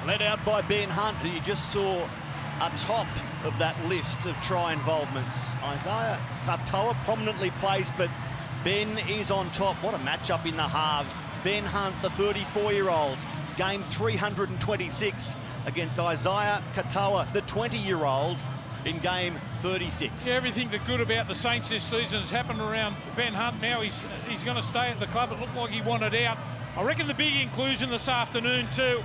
Led out by Ben Hunt, who you just saw atop of that list of try involvements. Isaiah Katoa prominently placed, but Ben is on top. What a matchup in the halves. Ben Hunt, the 34-year-old, game 326 against Isaiah Katoa, the 20-year-old, in game 36. Yeah, everything that good about the Saints this season has happened around Ben Hunt. Now he's going to stay at the club. It looked like he wanted out. I reckon the big inclusion this afternoon too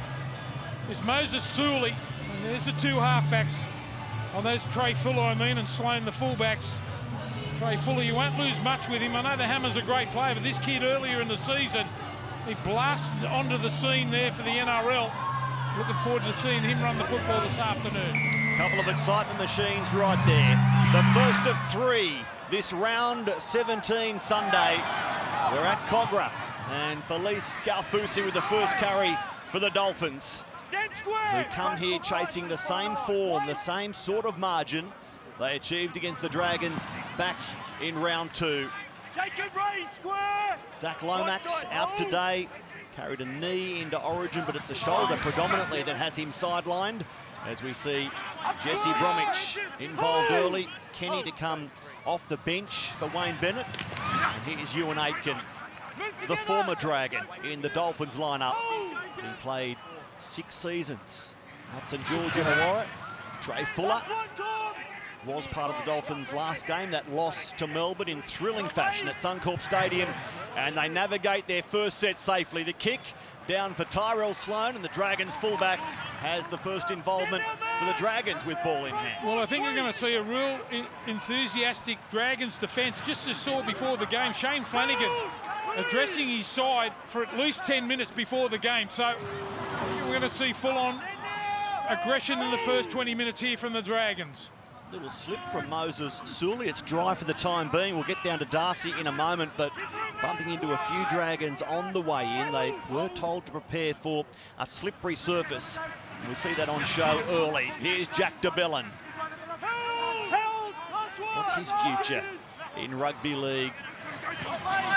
is Moses Suli. And there's the two halfbacks. On those Trey Fuller, and Sloan, the fullbacks. Trey Fuller, you won't lose much with him. I know the Hammer's a great player, but this kid earlier in the season, he blasted onto the scene there for the NRL. Looking forward to seeing him run the football this afternoon. Couple of excitement machines right there. The first of three this round 17 Sunday. We're at Cogra, and Felice Galfusi with the first carry for the Dolphins, who come here chasing the same form, the same sort of margin they achieved against the Dragons back in round 2. Zach Lomax out today, carried a knee into Origin, but it's a shoulder predominantly that has him sidelined, as we see Jesse Bromwich involved early. Kenny to come off the bench for Wayne Bennett. And here's Ewan Aitken, the former Dragon in the Dolphins lineup. He played 6 seasons at St George Illawarra. Trey Fuller was part of the Dolphins' last game, that loss to Melbourne in thrilling fashion at Suncorp Stadium, and they navigate their first set safely. The kick down for Tyrell Sloan, and the Dragons fullback has the first involvement for the Dragons with ball in hand. Well, I think we're going to see a real enthusiastic Dragons defence. Just as saw before the game, Shane Flanagan addressing his side for at least 10 minutes before the game. So we're going to see full-on aggression in the first 20 minutes here from the Dragons. Little slip from Moses Suli. It's dry for the time being. We'll get down to Darcy in a moment, but bumping into a few Dragons on the way in. They were told to prepare for a slippery surface. And we see that on show early. Here's Jack de Belin. What's his future in rugby league?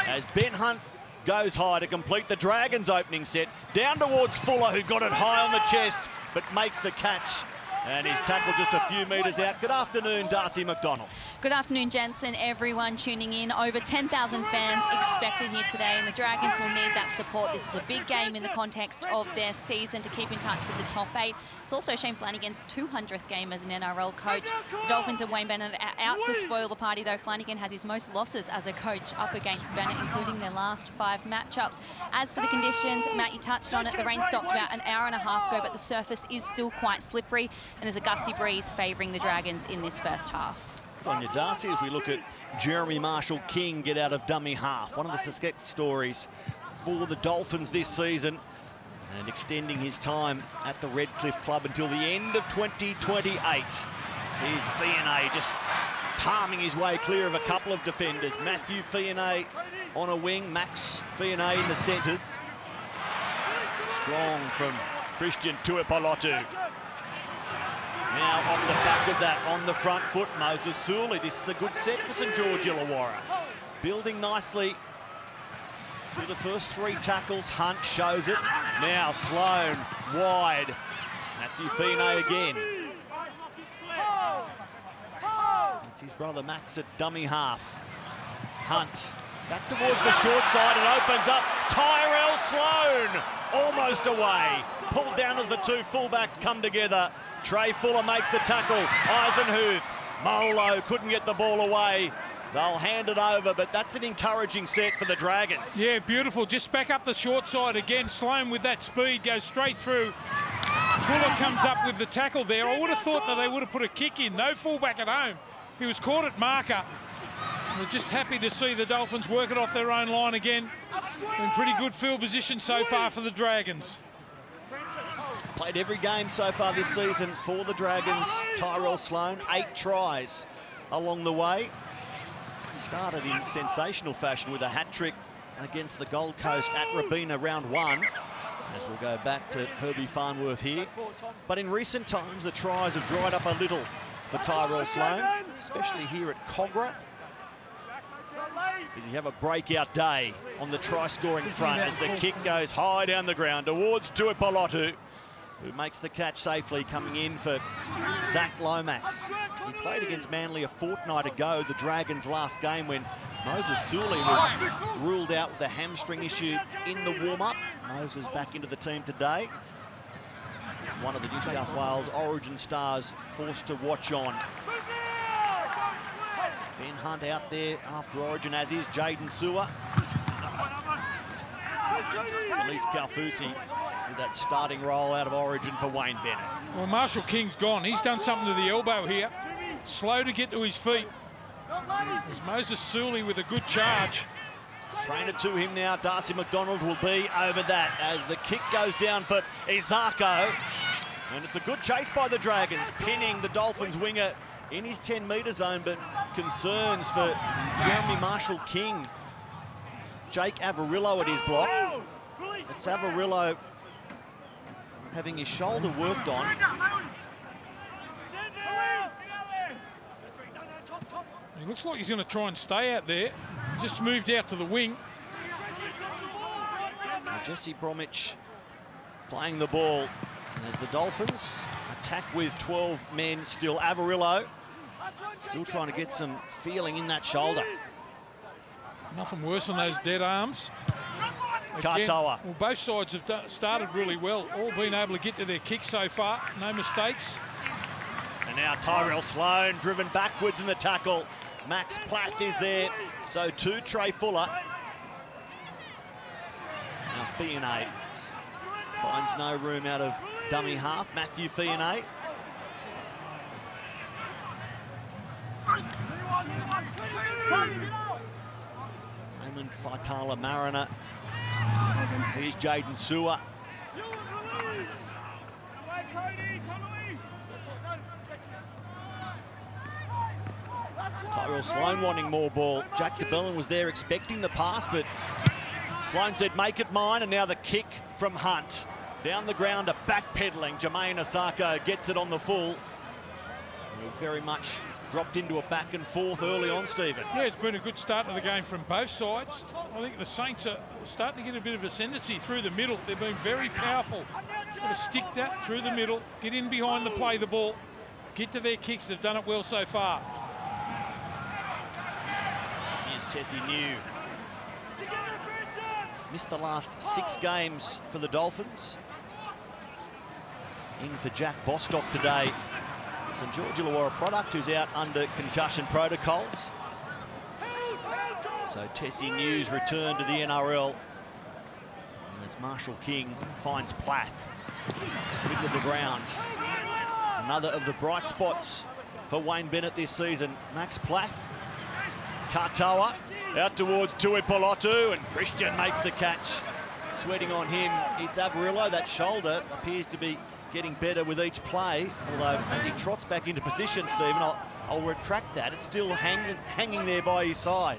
As Ben Hunt goes high to complete the Dragons' opening set. Down towards Fuller, who got it high on the chest, but makes the catch. And he's tackled just a few metres out. Good afternoon, Darcy McDonald. Good afternoon, gents, and everyone tuning in. Over 10,000 fans expected here today, and the Dragons will need that support. This is a big game in the context of their season to keep in touch with the top 8. It's also Shane Flanagan's 200th game as an NRL coach. The Dolphins and Wayne Bennett are out to spoil the party, though. Flanagan has his most losses as a coach up against Bennett, including their last 5 matchups. As for the conditions, Matt, you touched on it. The rain stopped about an hour and a half ago, but the surface is still quite slippery, and there's a gusty breeze favouring the Dragons in this first half. On your Darcy, as we look at Jeremy Marshall-King get out of dummy half. One of the success stories for the Dolphins this season, and extending his time at the Redcliffe Club until the end of 2028. Here's Fianet just palming his way clear of a couple of defenders. Matthew Fianet on a wing, Max Fianet in the centres. Strong from Christian Tuipolotu. Now off the back of that, on the front foot, Moses Suli. This is a good set for St George Illawarra. Building nicely through the first 3 tackles. Hunt shows it. Now Sloan wide. Matthew Fianet again. It's his brother Max at dummy half. Hunt back towards the short side. It opens up. Tyrell Sloan almost away. Pulled down as the 2 fullbacks come together. Trey Fuller makes the tackle. Eisenhuth, Molo couldn't get the ball away. They'll hand it over, but that's an encouraging set for the Dragons. Yeah, beautiful. Just back up the short side again. Sloan with that speed goes straight through. Fuller comes up with the tackle there. I would have thought that they would have put a kick in. No fullback at home. He was caught at marker. We're just happy to see the Dolphins work it off their own line again. In pretty good field position so far for the Dragons. He's played every game so far this season for the Dragons. Tyrell Sloan, 8 tries along the way. Started in sensational fashion with a hat-trick against the Gold Coast at Robina round 1. As we'll go back to Herbie Farnworth here. But in recent times, the tries have dried up a little for Tyrell Sloan, especially here at Cogra. Does he have a breakout day on the try-scoring front as the kick goes high down the ground towards Tuipolotu. who makes the catch safely, coming in for Zach Lomax. He played against Manly a fortnight ago, the Dragons' last game, when Moses Suli was ruled out with a hamstring issue in the warm-up. Moses back into the team today. One of the New South Wales Origin stars forced to watch on. Ben Hunt out there after Origin, as is Jaden Sewer. Elise Kaufusi with that starting role out of Origin for Wayne Bennett. Well, Marshall King's gone. He's done something to the elbow here. Slow to get to his feet. There's Moses Suli with a good charge. Trainer to him now, Darcy McDonald will be over that as the kick goes down for Izako. And it's a good chase by the Dragons, pinning the Dolphins winger in his 10-metre zone, but concerns for Jeremy Marshall-King. Jake Avarillo at his block. It's Avarillo having his shoulder worked on. He looks like he's going to try and stay out there. Just moved out to the wing. Jesse Bromwich playing the ball as the Dolphins attack with 12 men still. Avarillo still trying to get some feeling in that shoulder. Nothing worse than those dead arms. Again, Katoa. well, both sides have started really well. All been able to get to their kick so far. No mistakes. And now Tyrell Sloan driven backwards in the tackle. Max Platt is there. So too Trey Fuller. Now Fionney finds no room out of dummy half. Matthew Fionney. Raymond Faitala Mariner. Here's Jaden Sewer. Tyrell Sloan wanting more ball. Jack DeBellin was there expecting the pass, but Sloan said, make it mine, and now the kick from Hunt. Down the ground, a backpedaling. Jermaine Asako gets it on the full. Very much dropped into a back and forth early on, Stephen. Yeah, it's been a good start to the game from both sides. I think the Saints are starting to get a bit of ascendancy through the middle. They've been very powerful. Got to stick that through the middle, get in behind the play the ball, get to their kicks. They've done it well so far. Here's Tessie New. Missed the last 6 games for the Dolphins. In for Jack Bostock today. St George Illawarra product who's out under concussion protocols. So Tessie News returned to the NRL. And as Marshall King finds Plath, middle of the ground. Another of the bright spots for Wayne Bennett this season. Max Plath, Katoa, out towards Tuipulotu, and Christian makes the catch. Sweating on him, it's Avarillo. That shoulder appears to be getting better with each play, although as he trots back into position, Stephen, I'll retract that. It's still hanging there by his side.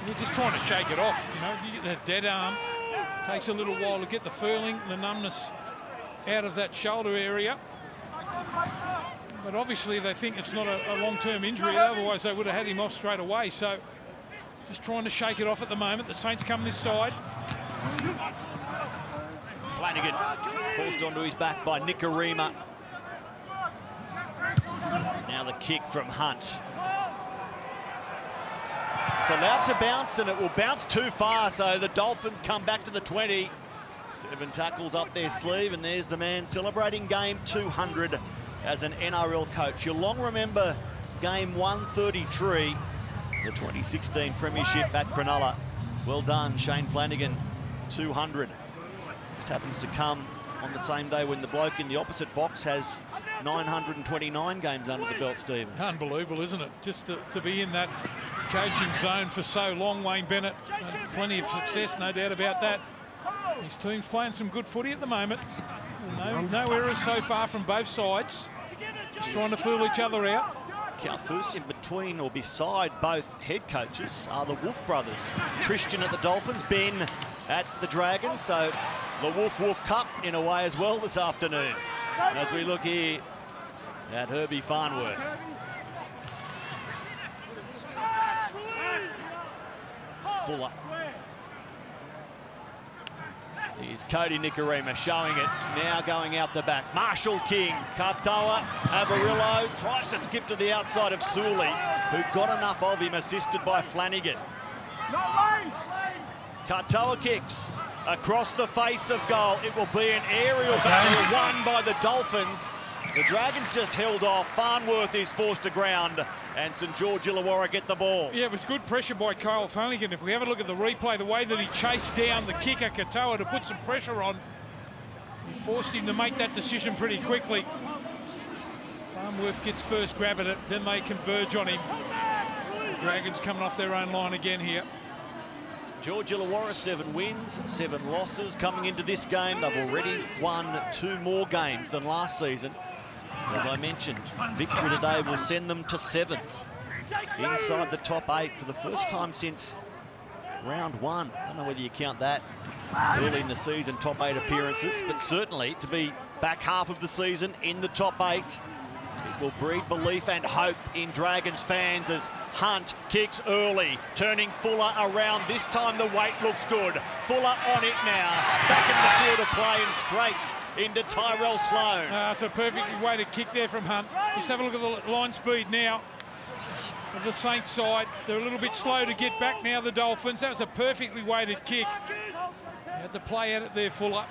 We're just trying to shake it off, you know. You get that dead arm. Takes a little while to get the furling, the numbness out of that shoulder area. But obviously they think it's not a long-term injury, otherwise they would have had him off straight away. So just trying to shake it off at the moment. The Saints come this side. Flanagan forced onto his back by Nikarima. Now the kick from Hunt. It's allowed to bounce, and it will bounce too far, so the Dolphins come back to the 20. 7 tackles up their sleeve, and there's the man celebrating game 200 as an NRL coach. You'll long remember game 133, the 2016 Premiership at Cronulla. Well done, Shane Flanagan, 200. Happens to come on the same day when the bloke in the opposite box has 929 games under the belt, Stephen. Unbelievable, isn't it? Just to be in that coaching zone for so long. Wayne Bennett, plenty of success, no doubt about that. His team's playing some good footy at the moment. No errors so far from both sides. Just trying to fool each other out. Kaufusi in between or beside both head coaches are the Wolf brothers. Christian at the Dolphins, Ben at the Dragons. So the Wolf Cup in a way as well this afternoon. As we look here at Herbie Farnworth. Fuller. Here's Cody Nikorima showing it, now going out the back. Marshall King, Katoa, Avarillo, tries to skip to the outside of Suli, who got enough of him, assisted by Flanagan. Katoa kicks across the face of goal. It will be an aerial battle won by the Dolphins. The Dragons just held off. Farnworth is forced to ground, and St George Illawarra get the ball. Yeah, it was good pressure by Kyle Flanagan. If we have a look at the replay, the way that he chased down the kicker, Katoa, to put some pressure on, he forced him to make that decision pretty quickly. Farnworth gets first grab at it, then they converge on him. The Dragons coming off their own line again here. St George Illawarra, 7 wins, 7 losses. Coming into this game, they've already won 2 more games than last season. As I mentioned, victory today will send them to 7th, inside the top 8 for the first time since round 1. I don't know whether you count that early in the season, top 8 appearances, but certainly to be back half of the season in the top 8, it will breed belief and hope in Dragons fans as Hunt kicks early, turning Fuller around. This time the weight looks good. Fuller on it now, back in the field of play and straight into Tyrell Sloan. It's a perfect way to kick there from Hunt. Just have a look at the line speed now of the Saints side. They're a little bit slow to get back now, the Dolphins. That was a perfectly weighted kick. They had to play at it there, Fuller.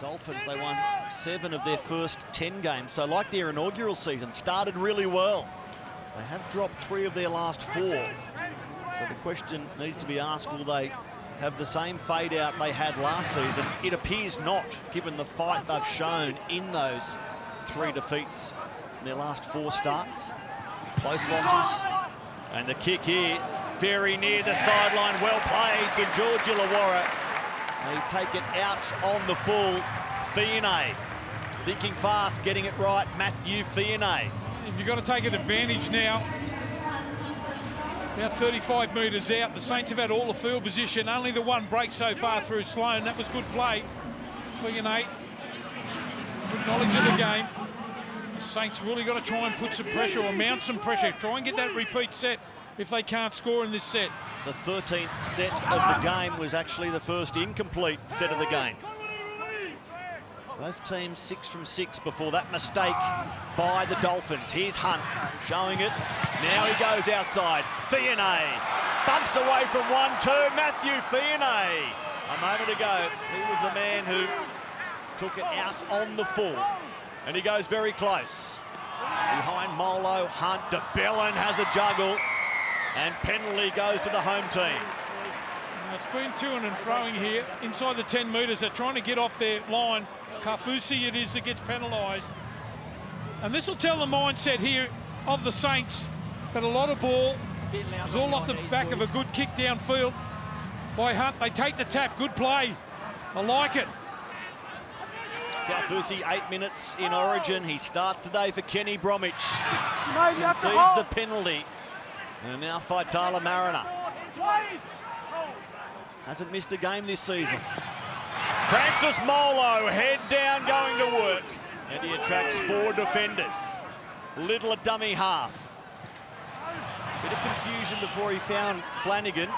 Dolphins, they won 7 of their first 10 games, so like their inaugural season, started really well. They have dropped 3 of their last 4. So the question needs to be asked, will they have the same fade out they had last season? It appears not, given the fight they've shown in those 3 defeats in their last 4 starts. Close losses. And the kick here, very near the sideline, well played. St George Illawarra. They take it out on the full. Fionney thinking fast, getting it right. Matthew Fionney. You've got to take an advantage now. About 35 metres out. The Saints have had all the field position. Only the one break so far through Sloan. That was good play. Fionney, good knowledge of the game. The Saints really got to try and put some pressure or mount some pressure. Try and get that repeat set if they can't score in this set. The 13th set of the game was actually the first incomplete set of the game. Both teams 6 from 6 before that mistake by the Dolphins. Here's Hunt showing it. Now he goes outside. Fionney bumps away from 1-2. Matthew Fionney. A moment ago, he was the man who took it out on the full. And he goes very close. Behind Molo, Hunt, DeBellin has a juggle. And penalty goes to the home team. It's been to-ing and froing here. Inside the 10 metres, they're trying to get off their line. Kafusi it is that gets penalised. And this will tell the mindset here of the Saints. But a lot of ball. It's all off the back of a good kick downfield by Hunt. They take the tap. Good play. I like it. Kafusi, 8 minutes in Origin. He starts today for Kenny Bromwich. Concedes the penalty. And now Faitala Mariner. Hasn't missed a game this season. Francis Molo, head down, going to work. And he attracts 4 defenders. Little a dummy half. Bit of confusion before he found Flanagan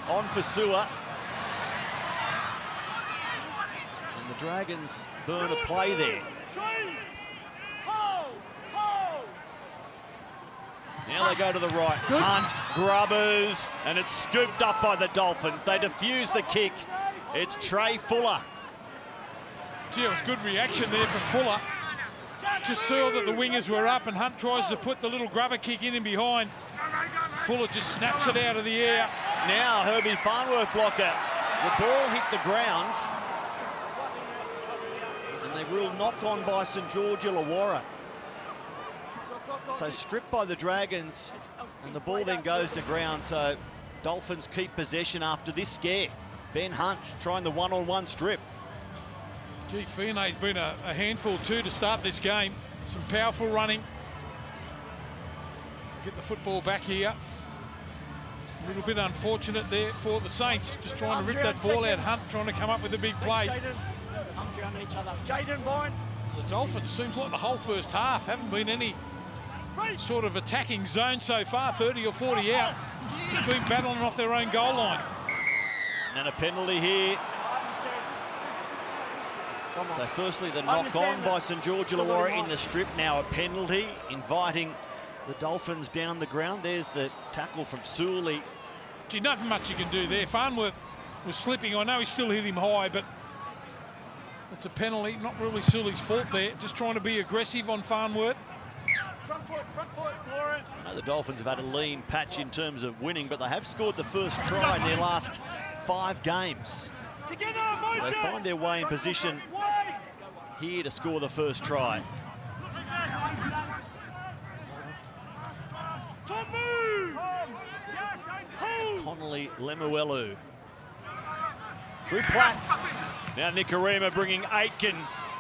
on for Sewer. And the Dragons burn a play there. Now they go to the right. Good. Hunt, Grubbers, and it's scooped up by the Dolphins. They defuse the kick. It's Trey Fuller. Gee, it was good reaction there from Fuller. Just saw that the wingers were up and Hunt tries to put the little grubber kick in and behind. Fuller just snaps it out of the air. Now Herbie Farnworth blocker. The ball hit the ground. And they ruled knock on by St George Illawarra. So stripped by the Dragons, and the ball then goes to ground, so Dolphins keep possession after this scare. Ben Hunt trying the one-on-one strip. Gee, Fionney's been a handful too to start this game. Some powerful running. Get the football back here. A little bit unfortunate there for the Saints, just trying to rip that ball out. Hunt trying to come up with a big play. The Dolphins, seems like the whole first half, haven't been any sort of attacking zone so far, 30 or 40 out. Just been battling off their own goal line. And a penalty here. So firstly, the knock on by St George Illawarra in the strip. Now a penalty, inviting the Dolphins down the ground. There's the tackle from Suley. Gee, nothing much you can do there. Farnworth was slipping. I know he still hit him high, but it's a penalty. Not really Suley's fault there. Just trying to be aggressive on Farnworth. Front foot, I know the Dolphins have had a lean patch in terms of winning, but they have scored the first try in their last 5 games. They find their way in position here to score the first try. Connolly Lemuelu. Through Plath. Now Nicarima bringing Aitken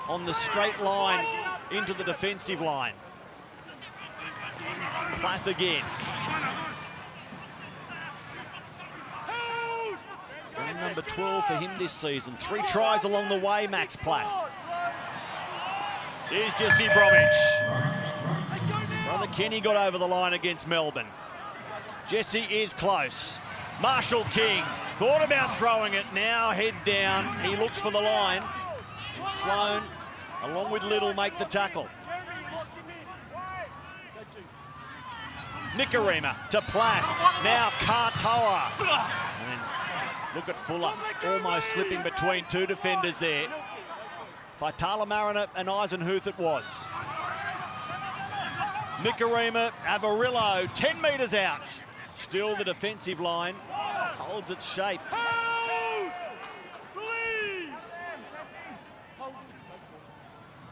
on the straight line into the defensive line. Plath again. And number 12 for him this season. 3 tries along the way, Max Plath. Here's Jesse Bromwich. Brother Kenny got over the line against Melbourne. Jesse is close. Marshall King thought about throwing it, now head down. He looks for the line. And Sloan, along with Little, make the tackle. Nicarima to Plath. Now Katoa. And look at Fuller, almost slipping between 2 defenders there. Faitala Mariner and Eisenhuth it was. Nicarima, Avarillo, 10 metres out. Still the defensive line holds its shape.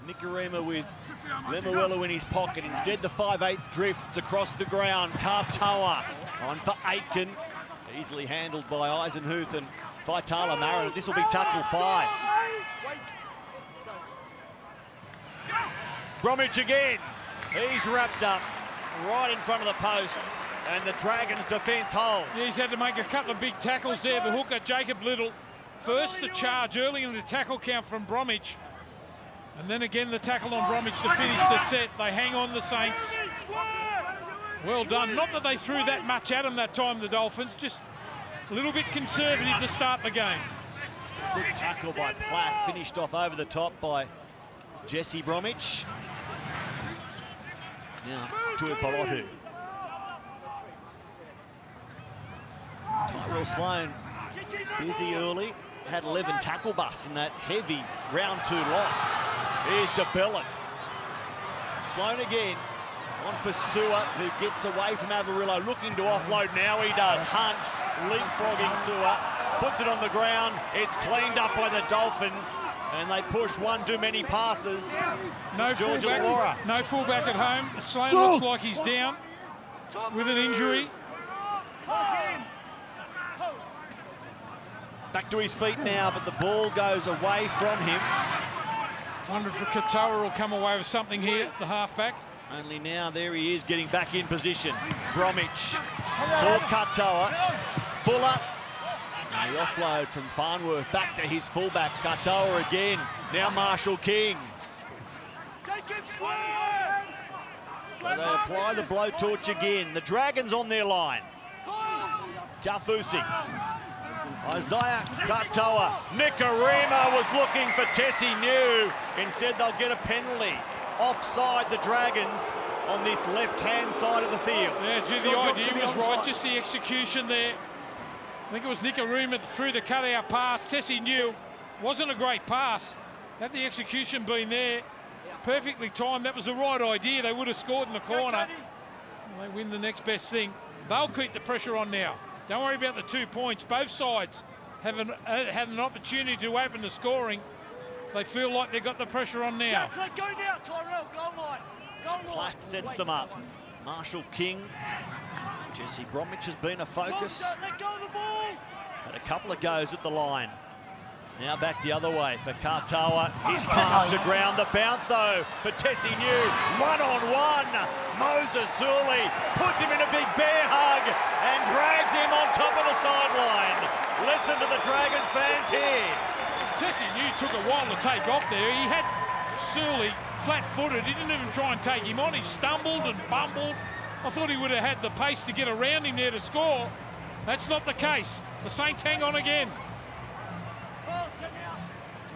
Nicarima with Lemuelu in his pocket. Instead, the 5/8 drifts across the ground. Katoa on for Aitken. Easily handled by Eisenhuth and Faitala Mariner. This will be tackle 5. Bromwich again. He's wrapped up right in front of the posts, and the Dragons defence hold. Yeah, he's had to make a couple of big tackles there. The hooker, Jacob Little. First the charge early in the tackle count from Bromwich. And then again the tackle on Bromwich to finish the set. They hang on, the Saints. Well done. Not that they threw that much at them that time, the Dolphins. Just a little bit conservative to start the game. Good tackle by Plath, finished off over the top by Jesse Bromwich. Now Tuipolotu. Tyrell Sloan busy early, had 11 tackle busts in that heavy round 2 loss. Here's DeBellin. Sloan again, on for Sewer, who gets away from Avarillo, looking to offload now. He does. Hunt leapfrogging Sewer, puts it on the ground. It's cleaned up by the Dolphins, and they push one too many passes. No fullback, no fullback at home. Sloan looks like he's down with an injury. Back to his feet now, but the ball goes away from him. Wonder if Katoa will come away with something here, the halfback. Only now, there he is, getting back in position. Bromwich for Katoa. Fuller. And the offload from Farnworth back to his fullback. Katoa again. Now Marshall King. So they apply the blowtorch again. The Dragons on their line. Kafusi. Isaiah Katoa. Nicarima was looking for Tessie New. Instead, they'll get a penalty. Offside the Dragons on this left-hand side of the field. Yeah, gee, the idea was right, just the execution there. I think it was Nicarima that threw the cutout pass. Tessie New wasn't a great pass. Had the execution been there, perfectly timed, that was the right idea. They would have scored in the corner. They win the next best thing. They'll keep the pressure on now. Don't worry about the 2 points. Both sides have had an opportunity to open the scoring. They feel like they've got the pressure on now. Go now, Tyrell, goal line. Platt sets them up. Marshall King. Jesse Bromwich has been a focus. Let go of the ball. Had a couple of goes at the line. Now back the other way for Katoa. His pass to ground. The bounce, though, for Tessie New. One-on-one. Moses Suley puts him in a big bear hug and drags him on top of the sideline. Listen to the Dragons fans here. Tessie New took a while to take off there. He had Suley flat-footed. He didn't even try and take him on. He stumbled and bumbled. I thought he would have had the pace to get around him there to score. That's not the case. The Saints hang on again.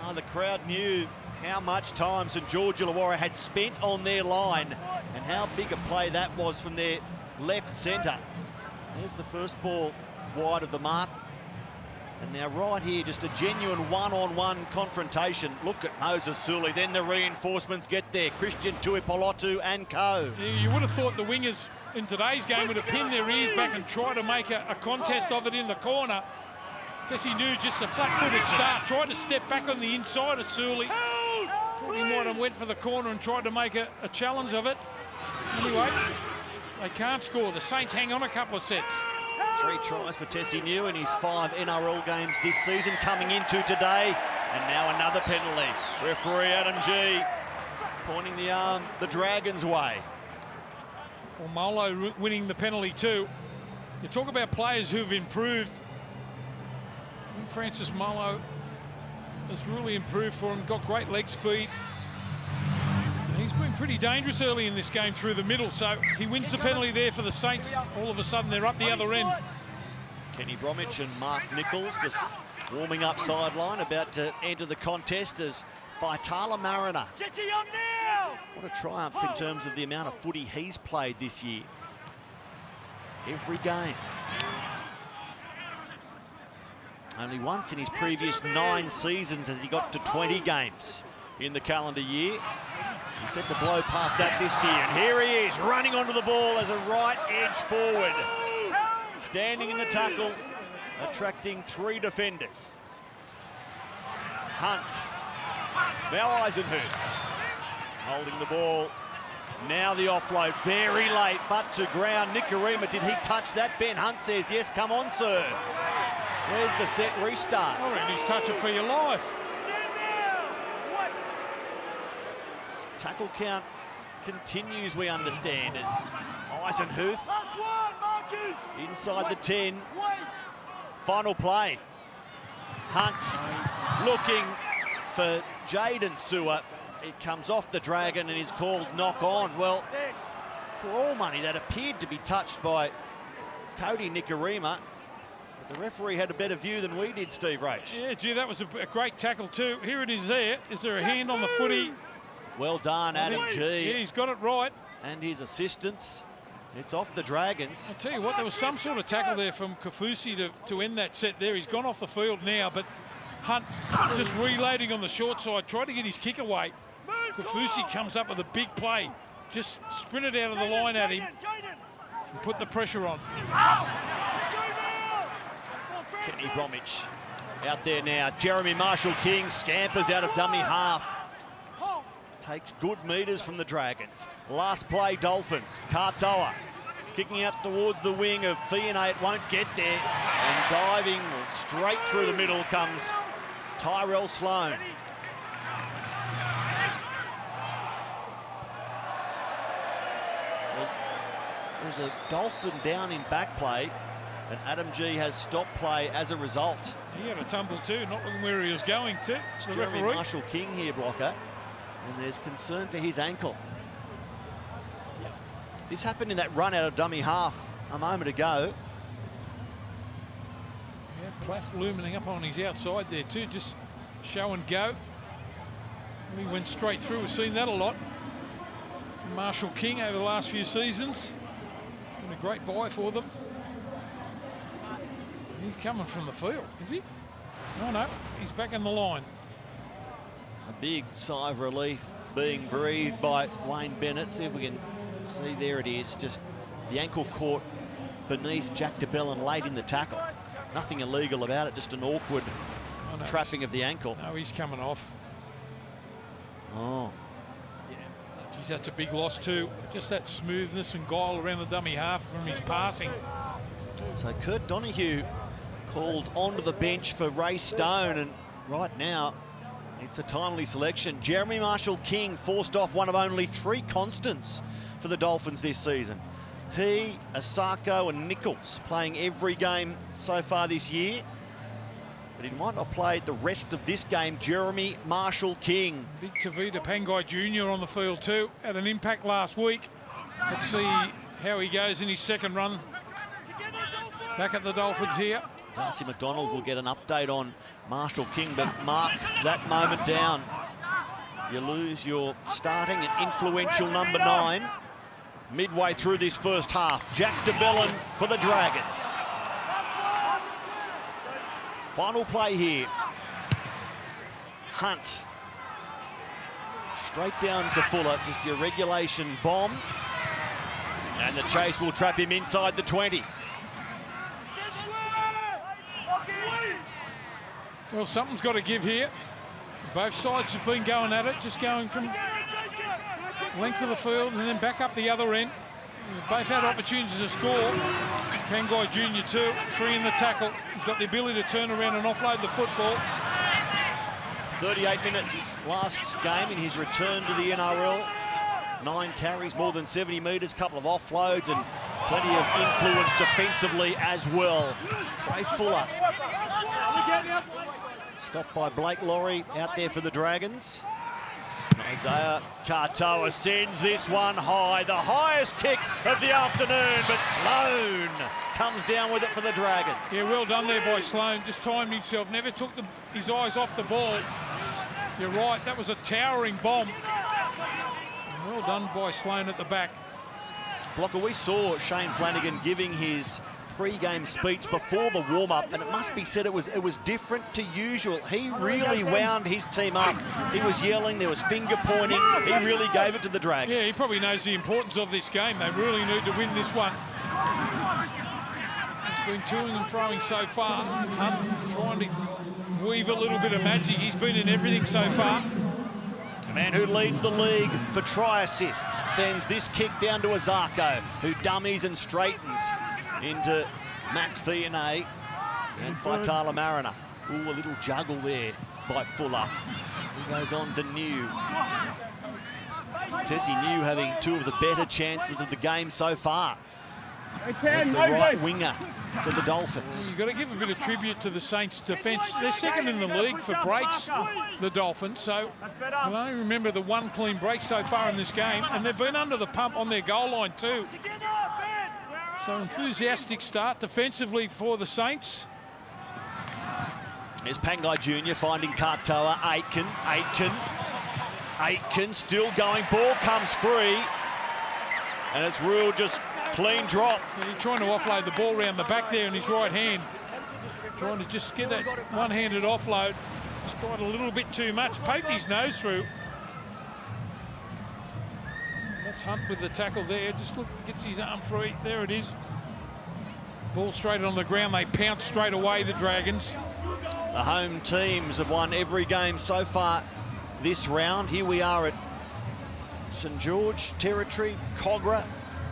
Oh, the crowd knew how much time St George Illawarra had spent on their line and how big a play that was from their left centre. There's the first ball wide of the mark. And now right here, just a genuine one-on-one confrontation. Look at Moses Sully, then the reinforcements get there. Christian Tuipolotu and co. You would have thought the wingers in today's game would have pinned their ears back and tried to make a contest of it in the corner. Jesse knew just a flat-footed start, tried to step back on the inside of Sully. Thought he might have went for the corner and tried to make a challenge of it. Anyway, they can't score. The Saints hang on a couple of sets. 3 tries for Tessie New in his 5 NRL games this season coming into today. And now another penalty. Referee Adam G pointing the arm the Dragons' way. Well, Molo winning the penalty too. You talk about players who've improved. I think Francis Molo has really improved for him, got great leg speed. He's been pretty dangerous early in this game through the middle, so he wins the penalty there for the Saints. All of a sudden, they're up the other end. Kenny Bromwich and Mark Nichols just warming up sideline, about to enter the contest as Faitala Mariner. What a triumph in terms of the amount of footy he's played this year. Every game. Only once in his previous 9 seasons has he got to 20 games in the calendar year. He's set to blow past that this year, and here he is running onto the ball as a right edge forward. Standing in the tackle, attracting 3 defenders. Hunt. Now Eisenhuth. Holding the ball. Now the offload, very late, but to ground. Nikarima, did he touch that? Ben Hunt says, yes, come on, sir. Where's the set restart? All right, he's touching for your life. Tackle count continues, we understand, as Eisenhuth inside the 10. Final play. Hunt looking for Jaden Sewer. It comes off the Dragon and is called knock on. Well, for all money, that appeared to be touched by Cody Nikarima. But the referee had a better view than we did, Steve Roach. Yeah, gee, that was a great tackle too. Here it is there. Is there a hand on the footy? Well done, Adam G. Yeah, he's got it right. And his assistants. It's off the Dragons. I'll tell you what, there was some sort of tackle there from Kafusi to end that set there. He's gone off the field now, but Hunt just reloading on the short side, tried to get his kick away. Kafusi comes up with a big play. Just sprinted out of the line at him and put the pressure on. Kenny Bromwich out there now. Jeremy Marshall-King scampers out of dummy half. Takes good meters from the Dragons. Last play, Dolphins. Katoa kicking out towards the wing of Fiona. It won't get there. And diving straight through the middle comes Tyrell Sloan. Well, there's a Dolphin down in back play, and Adam G has stopped play as a result. He had a tumble too, not looking where he was going to. It's Jeremy Marshall-King here, blocker. And there's concern for his ankle. This happened in that run out of dummy half a moment ago. Yeah, Plath looming up on his outside there too, just show and go. He went straight through. We've seen that a lot from Marshall-King over the last few seasons. Been a great buy for them. He's coming from the field, is he? Oh no, he's back in the line. A big sigh of relief being breathed by Wayne Bennett. See if we can see, there it is. Just the ankle caught beneath Jack DeBellin late in the tackle. Nothing illegal about it, just an awkward trapping of the ankle. No, he's coming off. Oh. Geez, that's a big loss too. Just that smoothness and guile around the dummy half from his passing. So Kurt Donahue called onto the bench for Ray Stone, and right now it's a timely selection. Jeremy Marshall-King forced off one of only 3 constants for the Dolphins this season. He, Asako and Nichols playing every game so far this year. But he might not play the rest of this game. Jeremy Marshall-King. Big Tavita Pangai Jr. on the field too. Had an impact last week. Let's see how he goes in his second run back at the Dolphins here. Darcy McDonald will get an update on Marshall King, but mark that moment down. You lose your starting and influential number 9 midway through this first half. Jack DeBellin for the Dragons. Final play here. Hunt. Straight down to Fuller, just your regulation bomb. And the chase will trap him inside the 20. Well, something's got to give here. Both sides have been going at it, just going from length of the field and then back up the other end. Both had opportunities to score. Pangai Jr. too, free in the tackle. He's got the ability to turn around and offload the football. 38 minutes last game in his return to the NRL. 9 carries, more than 70 metres, couple of offloads and plenty of influence defensively as well. Trey Fuller. Stopped by Blake Laurie out there for the Dragons. Isaiah Katoa sends this one high, the highest kick of the afternoon, but Sloan comes down with it for the Dragons. Yeah, well done there by Sloan, just timed himself, never took his eyes off the ball. You're right, that was a towering bomb. And well done by Sloan at the back. Blocker, we saw Shane Flanagan giving his pre-game speech before the warm-up, and it must be said it was different to usual. He really wound his team up. He was yelling, there was finger pointing. He really gave it to the Dragons. Yeah, he probably knows the importance of this game. They really need to win this one. He's been toing and throwing so far. Hunt trying to weave a little bit of magic. He's been in everything so far. The man who leads the league for try assists sends this kick down to Azarko, who dummies and straightens into Max Fianay and Faitala Mariner. Ooh, a little juggle there by Fuller. He goes on to New. Tessie New having 2 of the better chances of the game so far. As the right winger for the Dolphins. You've got to give a bit of tribute to the Saints' defence. They're second in the league for breaks, the Dolphins. So I only remember the 1 clean break so far in this game, and they've been under the pump on their goal line too. So enthusiastic start defensively for the Saints. Here's Pangai Jr. finding Katoa. Aitken still going. Ball comes free. And it's ruled just clean drop. Yeah, he's trying to offload the ball around the back there in his right hand. Trying to just get that one-handed offload. Just tried a little bit too much. Poked his nose through. That's Hunt with the tackle there. Just look, gets his arm free. There it is. Ball straight on the ground. They pounce straight away, the Dragons. The home teams have won every game so far this round. Here we are at St George territory. Cogra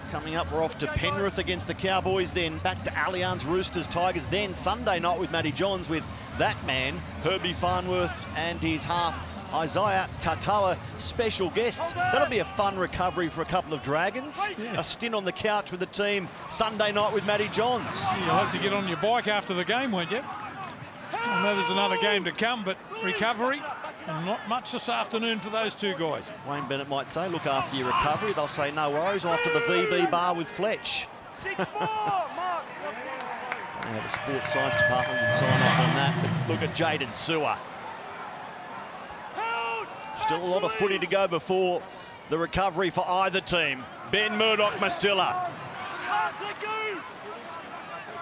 coming up. We're off to Penrith against the Cowboys, then back to Allianz, Roosters, Tigers, then Sunday night with Matty Johns with that man, Herbie Farnworth, and his half, Isaiah Katoa, special guests. That'll be a fun recovery for a couple of Dragons. Yeah. A stint on the couch with the team Sunday night with Matty Johns. You'll have to get on your bike after the game, won't you? I know there's another game to come, but recovery, and not much this afternoon for those 2 guys. Wayne Bennett might say, look after your recovery. They'll say, no worries, after the VB bar with Fletch. 6 more, Mark. The sports science department can sign off on that. But look at Jaden Sewer. Still a lot of footy to go before the recovery for either team. Ben Murdoch-Masila.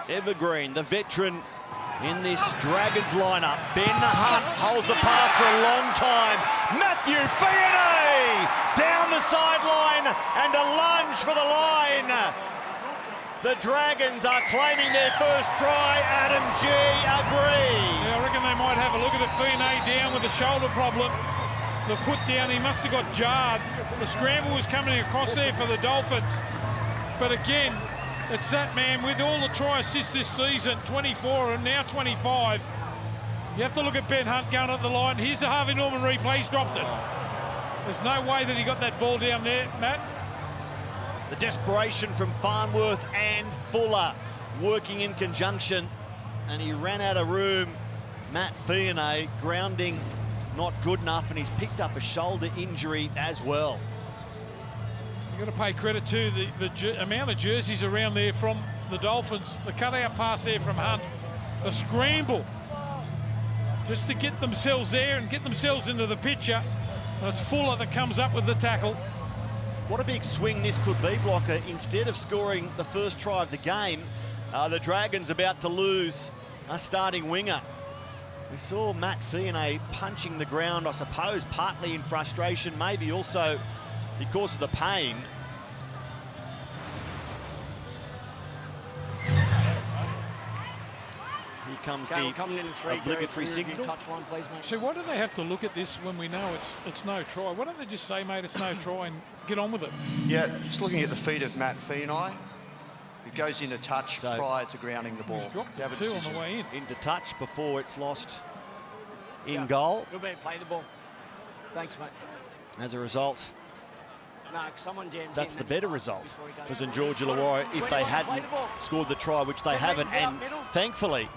Evergreen, the veteran in this Dragons lineup. Ben Hunt holds the pass for a long time. Matthew Fianay down the sideline and a lunge for the line. The Dragons are claiming their first try. Adam G agrees. Yeah, I reckon they might have a look at it. Fianay down with a shoulder problem. The put down, he must have got jarred. The scramble was coming across there for the Dolphins. But again, it's that man with all the try assists this season, 24 and now 25. You have to look at Ben Hunt going up the line. Here's the Harvey Norman replay, he's dropped it. There's no way that he got that ball down there, Matt. The desperation from Farnworth and Fuller working in conjunction, and he ran out of room. Matt Fianay grounding not good enough, and he's picked up a shoulder injury as well. You've got to pay credit to the amount of jerseys around there from the Dolphins. The cutout pass there from Hunt. a scramble just to get themselves there and get themselves into the picture. And it's Fuller that comes up with the tackle. What a big swing this could be, Blocker. Instead of scoring the first try of the game, the Dragons about to lose a starting winger. We saw Matt Fionney punching the ground, I suppose, partly in frustration, maybe also because of the pain. Here comes the obligatory signal. So why do they have to look at this when we know it's no try? Why don't they just say, mate, it's no try and get on with it? Yeah, just looking at the feet of Matt Fionney. It goes into touch prior to grounding the ball. He's dropped the two on the way in. Into touch before it's lost in goal. Good man, play the ball. Thanks, mate. As a result, No, someone jams that's in the and better he result before he goes. for St George Illawarra if they hadn't scored the try, which they haven't. And thankfully,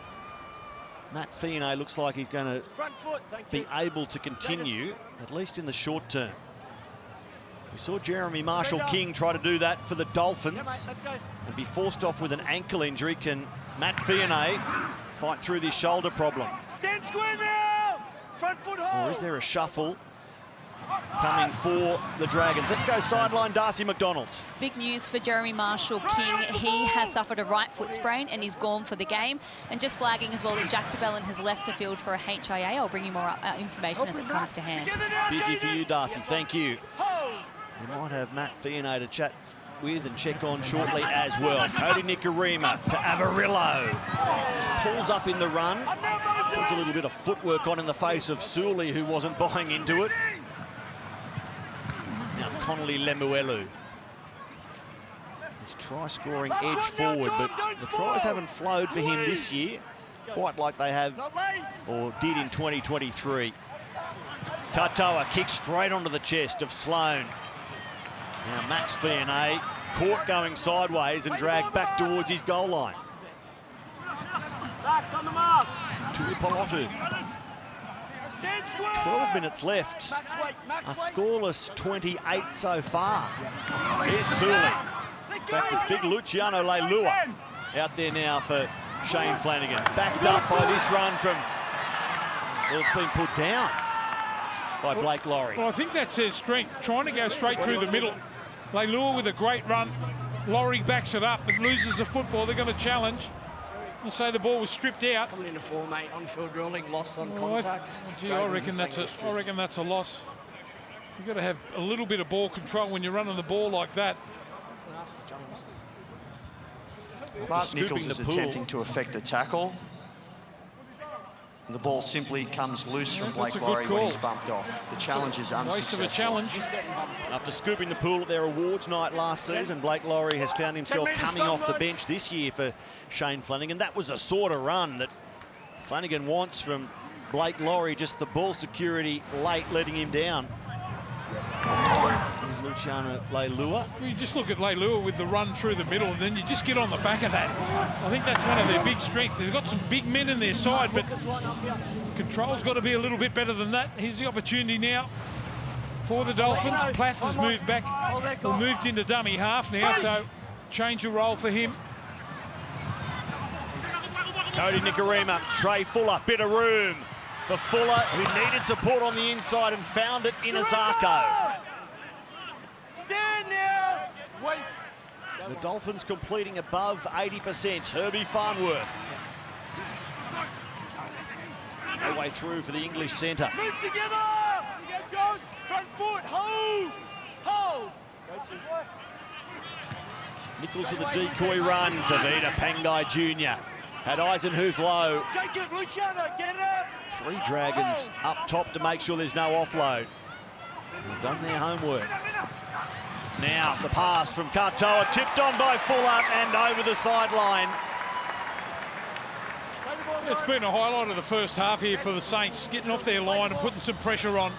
Matt Fionney looks like he's going to Front foot, thank be you. able to continue, at least in the short term. We saw Jeremy Marshall-King try to do that for the Dolphins Let's go. and be forced off with an ankle injury. Can Matt Fionney fight through this shoulder problem? Stand square now. Front foot hold. Or is there a shuffle coming for the Dragons? Let's go sideline, Darcy McDonald. Big news for Jeremy Marshall-King. He has suffered a right foot sprain and is gone for the game. And just flagging as well that Jack de Belin has left the field for a HIA. I'll bring you more information as it comes to hand. Busy for you, Darcy. Thank you. We might have Matt Fionney to chat with and check on shortly as well. Cody Nicarima to Avarillo. Just pulls up in the run. Puts a little bit of footwork on in the face of Suli, who wasn't buying into it. Now Connolly Lemuelu. His try-scoring edge forward, but the tries haven't flowed for him this year, quite like they have or did in 2023. Katoa kicks straight onto the chest of Sloan. Now Max Fionney caught going sideways and dragged back towards his goal line. Tuipolotu. 12 minutes left. A scoreless 28 so far. Here's Suli. In fact, it's big Luciano Leilua out there now for Shane Flanagan. Backed up by this run from... Well, it's been put down by Blake Lawrie. Well, I think that's their strength, trying to go straight through the middle. Leilua with a great run. Lawrie backs it up and loses the football. They're going to challenge and say the ball was stripped out. Coming into 4, mate. On-field drilling, lost on contacts. I reckon that's a loss. You've got to have a little bit of ball control when you're running the ball like that. Mark Nichols is attempting to effect a tackle. The ball simply comes loose from Blake Lawrie when he's bumped off. The challenge is unsuccessful. Waste of a challenge. After scooping the pool at their awards night last season, Blake Lawrie has found himself coming off the bench this year for Shane Flanagan. That was the sort of run that Flanagan wants from Blake Lawrie, just the ball security late letting him down. Here's Luciano Leilua. You just look at Leilua with the run through the middle and then you just get on the back of that. I think that's one of their big strengths. They've got some big men in their side, but control's got to be a little bit better than that. Here's the opportunity now for the Dolphins. Platt has moved back, or moved into dummy half now, so change the role for him. Cody Nicarima, Trey Fuller, bit of room for Fuller, who needed support on the inside and found it in Azarko. Stand now. Wait. The Dolphins completing above 80%. Herbie Farnworth. No way through for the English centre. Move together. Front foot. Hold. Hold. Nichols with a decoy run. Tavita Pangai Jr. Had Eisenhuth low. Jacob, Luciano, get up. 3 Dragons up top to make sure there's no offload. They've done their homework. Now the pass from Katoa, tipped on by Fuller and over the sideline. It's been a highlight of the first half here for the Saints, getting off their line and putting some pressure on.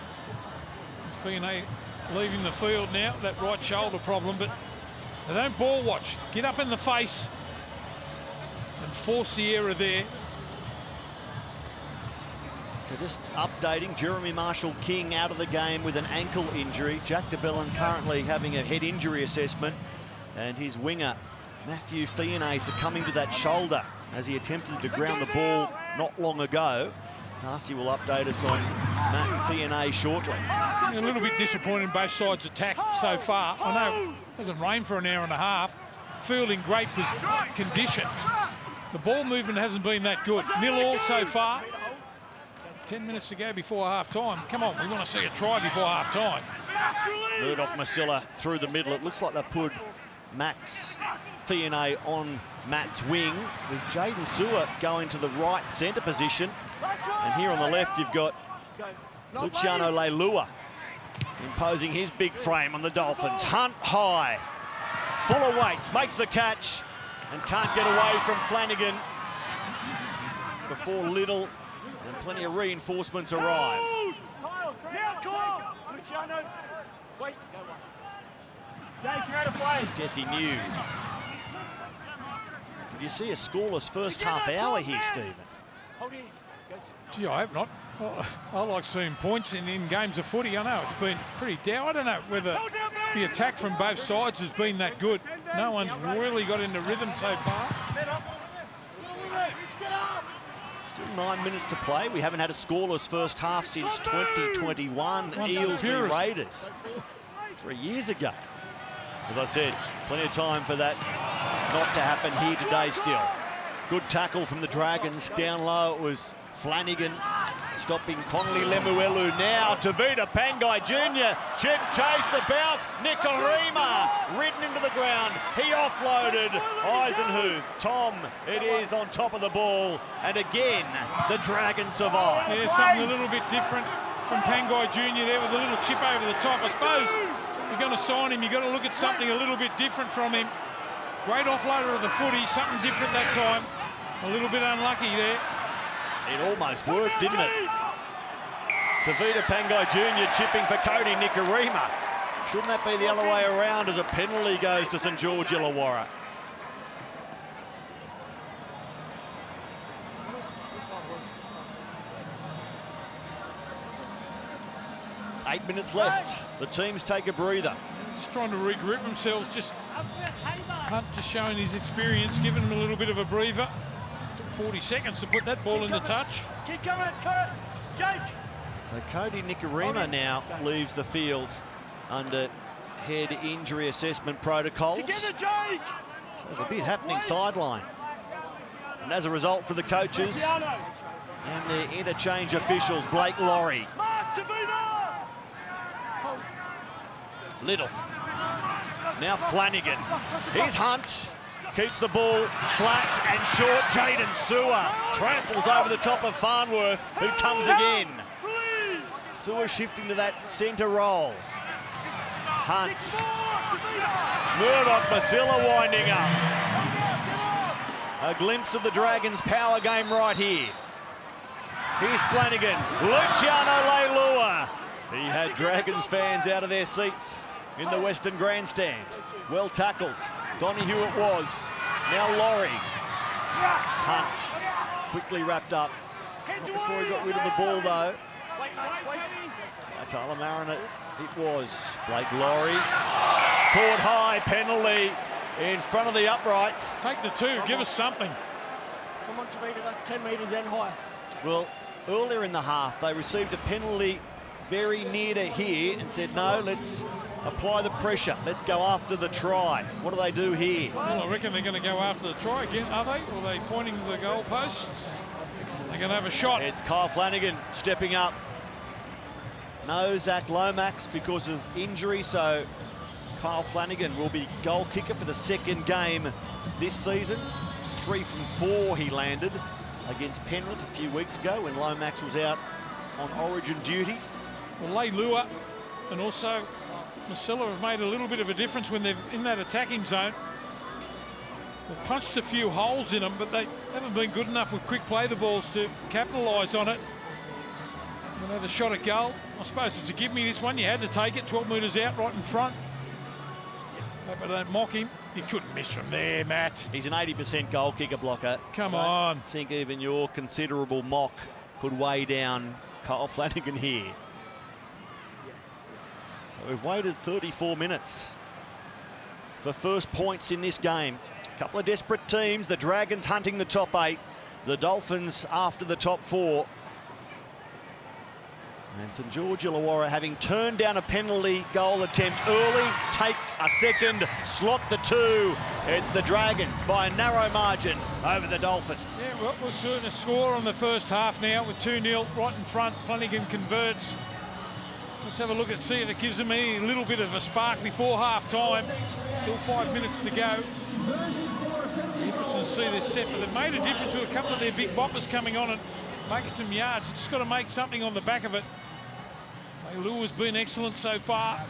Fionney leaving the field now, that right shoulder problem, but they don't ball watch. Get up in the face and force the error there. So just updating, Jeremy Marshall-King out of the game with an ankle injury. Jack de Belin currently having a head injury assessment, and his winger, Matthew Fionney, succumbing to that shoulder as he attempted to ground the ball not long ago. Darcy will update us on Matt Fionney shortly. A little bit disappointed in both sides' attack so far. I know it hasn't rained for an hour and a half. Field in great condition. The ball movement hasn't been that good. 0-0 so far. 10 minutes to go before half-time. Come on, we want to see a try before half-time. Murdoch-Masila through the middle. It looks like they put Max Fionney on Matt's wing, with Jaden Sewer going to the right centre position. And here on the left, you've got Luciano Leilua imposing his big frame on the Dolphins. Hunt high, full of weights, makes the catch and can't get away from Flanagan before Little and plenty of reinforcements arrive. Now, come on! Luciano, wait, go on. Jesse New. Did you see a scoreless first half hour here, Stephen? Hold here. Gee, I hope not. I like seeing points in games of footy. I know it's been pretty down. I don't know whether the attack from both sides has been that good. No one's really got into rhythm so far. Still 9 minutes to play. We haven't had a scoreless first half since 2021 Eels v Raiders 3 years ago. As I said, plenty of time for that not to happen here today still. Good tackle from the Dragons. Down low it was Flanagan stopping Connolly Lemuelu. Now Tavita Pangai Jr. Chase the bounce. Nikorima ridden into the ground. He offloaded Eisenhuth. Tom, it is on top of the ball. And again, the Dragons survive. Yeah, something a little bit different from Pangai Jr. there with a little chip over the top. I suppose you're going to sign him, you've got to look at something a little bit different from him. Great offloader of the footy, something different that time. A little bit unlucky there. It almost worked, didn't it? Tavita Pangai Jr. chipping for Cody Nikorima. Shouldn't that be the other way around as a penalty goes to St George Illawarra? Eight minutes left. The teams take a breather. Just trying to regroup themselves. Just Hunt just showing his experience, giving him a little bit of a breather. Took 40 seconds to put that ball in the touch. Keep coming, Jake. So Cody Nikorima now leaves the field under head injury assessment protocols. Together, Jake. So there's a bit happening sideline. And as a result for the coaches and the interchange officials, Blake Laurie. Little. Now Flanagan. Here's Hunt. Keeps the ball flat and short. Jaden Sewer tramples over the top of Farnworth, who comes again. Sewer shifting to that centre role. Hunt. Murdoch-Masila winding up. A glimpse of the Dragons' power game right here. Here's Flanagan. Luciano Leilua. He had Dragons fans out of their seats in the Western Grandstand. Well tackled. Donahue it was. Now Laurie. Hunt. Quickly wrapped up. Not before he got rid of the ball though. Tyler Marin it was. Blake Laurie. Caught high, penalty in front of the uprights. Take the two, give us something. Come on, Tavita, that's 10 metres and high. Well, earlier in the half, they received a penalty very near to here and said, no, let's apply the pressure. Let's go after the try. What do they do here? Well, I reckon they're going to go after the try again, are they? Or are they pointing to the goal posts? They're going to have a shot. It's Kyle Flanagan stepping up. No Zach Lomax because of injury, so Kyle Flanagan will be goal kicker for the second game this season. 3 from 4 he landed against Penrith a few weeks ago when Lomax was out on origin duties. Well, Leilua and also Masila have made a little bit of a difference when they're in that attacking zone. They've punched a few holes in them, but they haven't been good enough with quick play the balls to capitalise on it. They had a shot at goal. I suppose it's a give me this one. You had to take it 12 metres out right in front. Hope I don't mock him. You couldn't miss from there, Matt. He's an 80% goal kicker blocker. Come on. I think even your considerable mock could weigh down Kyle Flanagan here. So we've waited 34 minutes for first points in this game. Couple of desperate teams. The Dragons hunting the top 8. The Dolphins after the top 4. And St George Illawarra, having turned down a penalty goal attempt early, take a second, slot the 2. It's the Dragons by a narrow margin over the Dolphins. Yeah, well, we're certain a score on the first half now with 2-0 right in front. Flanagan converts. Let's have a look and see if it gives them a little bit of a spark before half-time. Still 5 minutes to go. Interesting to see this set, but they've made a difference with a couple of their big boppers coming on and making some yards. You've just got to make something on the back of it. Lou has been excellent so far.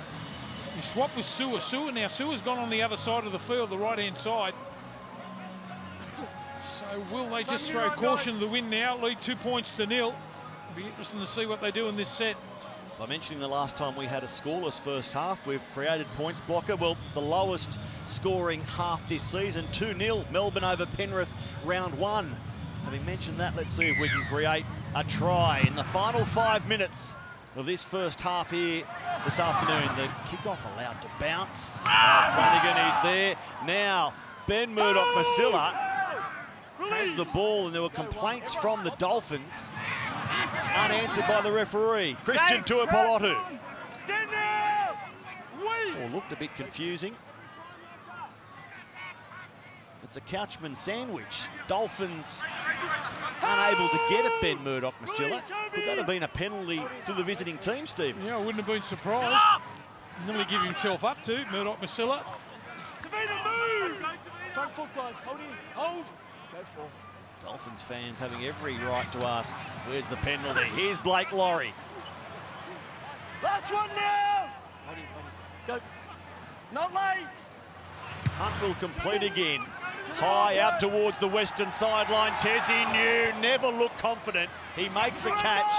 You swap with Sewer. Now Sewer's gone on the other side of the field, the right-hand side. So will they just throw caution to the wind now, lead 2 points to 0? It'll be interesting to see what they do in this set. By mentioning the last time we had a scoreless first half, we've created points, Blocker. Well, the lowest scoring half this season, 2-0, Melbourne over Penrith, round 1. Having mentioned that, let's see if we can create a try in the final 5 minutes of this first half here this afternoon. The kickoff allowed to bounce. Flanagan is there. Now, Ben Murdoch-Masila has the ball, and there were complaints from the Dolphins, unanswered by the referee. Christian Tuipolotu. Stand now! Oh, looked a bit confusing. It's a Couchman sandwich. Dolphins unable to get at Ben Murdoch-Masila. Could that have been a penalty to the visiting team, Stephen? Yeah, I wouldn't have been surprised. Nearly give himself up to Murdoch-Masila. Tavita, move! Front foot, guys. Hold in. Hold. Go for it. Dolphins fans having every right to ask, where's the penalty? Here's Blake Laurie. Last one now! Hold in. Go. Not late. Hunt will complete again. High out towards the western sideline. Tessie New never looked confident. He makes the catch.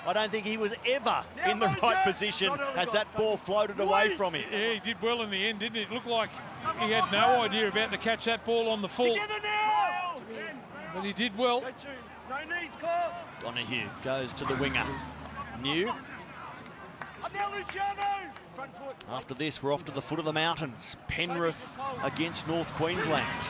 I don't think he was ever in the right position as that ball floated away from him. Yeah, he did well in the end, didn't he? It looked like he had no idea about to catch that ball on the full. Together now! But he did well. Go two. No knees, call. Donahue goes to the winger. New. Up now, Luciano. Front foot. After this, we're off to the foot of the mountains. Penrith against North Queensland.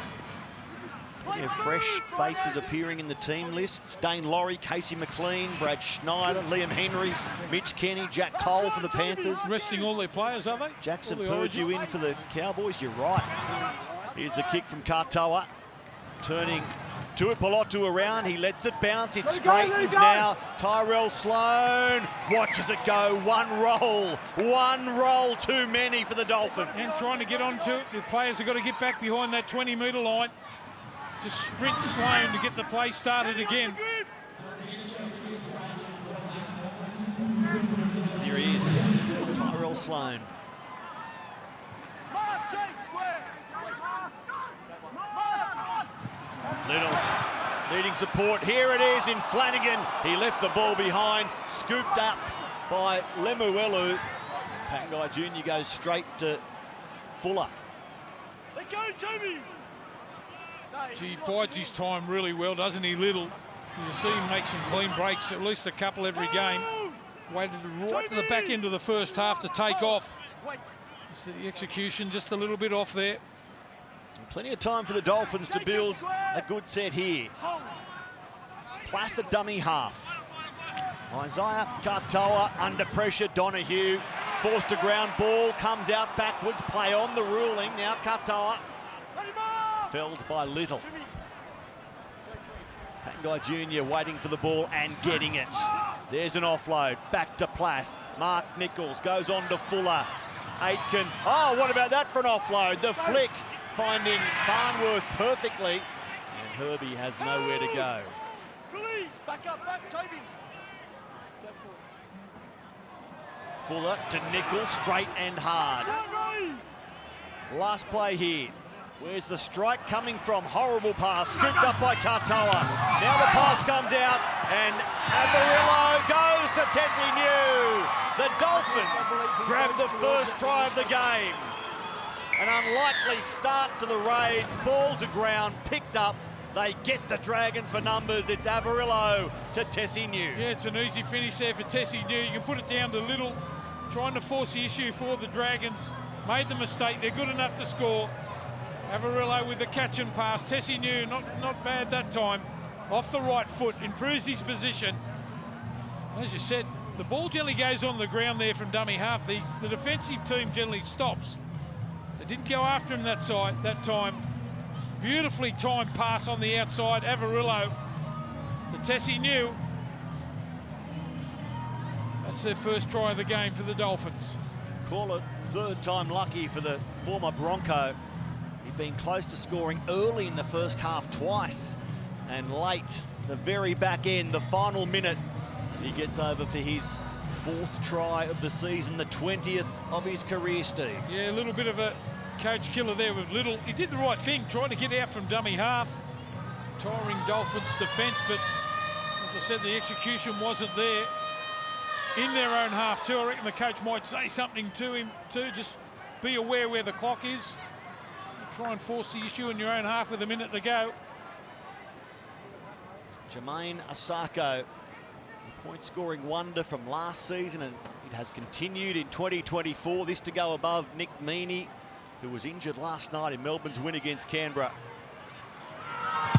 Plenty of fresh faces appearing in the team lists. Dane Laurie, Casey McLean, Brad Schneider, Liam Henry, Mitch Kenny, Jack Cole for the Panthers. Resting all their players, are they? Jackson Purdue in for the Cowboys, you're right. Here's the kick from Katoa. Turning Tuipolotu around, he lets it bounce, it straightens now. Tyrell Sloan watches it go, one roll too many for the Dolphins. And trying to get onto it, the players have got to get back behind that 20-metre line. Just sprint Sloan to get the play started again. Here he is, Tyrell Sloan. Little needing support. Here it is in Flanagan. He left the ball behind, scooped up by Lemuelu. Pangai Jr. goes straight to Fuller. Let go, Toby. He bides his time really well, doesn't he, Little? You see him make some clean breaks, at least a couple every game. Waited right to the back end of the first half to take off. See the execution just a little bit off there. Plenty of time for the Dolphins to build a good set here. Plus the dummy half. Isaiah Katoa under pressure. Donahue forced a ground ball, comes out backwards, play on the ruling. Now Katoa felled by Little. Pangai Jr. waiting for the ball and getting it. There's an offload, back to Platt. Mark Nichols goes on to Fuller. Aitken, oh, what about that for an offload? The flick finding Farnworth perfectly. And Herbie has nowhere to go. Please, back up, Toby. Go for it. Fuller to Nichols, straight and hard. Last play here. Where's the strike coming from? Horrible pass, scooped up by Katoa. Now the pass comes out, and Avarillo goes to Tessie New. The Dolphins grab the first try of the game. An unlikely start to the raid, ball to ground, picked up. They get the Dragons for numbers. It's Avarillo to Tessie New. Yeah, it's an easy finish there for Tessie New. You can put it down to Little, trying to force the issue for the Dragons. Made the mistake, they're good enough to score. Avarillo with the catch and pass. Tessie New, not bad that time. Off the right foot, improves his position. As you said, the ball generally goes on the ground there from dummy half. The defensive team generally stops. They didn't go after him that time. Beautifully timed pass on the outside. Avarillo to Tessie New. That's their first try of the game for the Dolphins. Call it third time lucky for the former Bronco. He'd been close to scoring early in the first half twice, and late, the very back end, the final minute, he gets over for his fourth try of the season, the 20th of his career, Steve. Yeah, a little bit of a coach killer there with Little. He did the right thing, trying to get out from dummy half, tiring Dolphins defence, but as I said, the execution wasn't there. In their own half too, I reckon the coach might say something to him too, just be aware where the clock is. Try and force the issue in your own half with a minute to go. Jermaine Asako, point-scoring wonder from last season, and it has continued in 2024. This to go above Nick Meaney, who was injured last night in Melbourne's win against Canberra.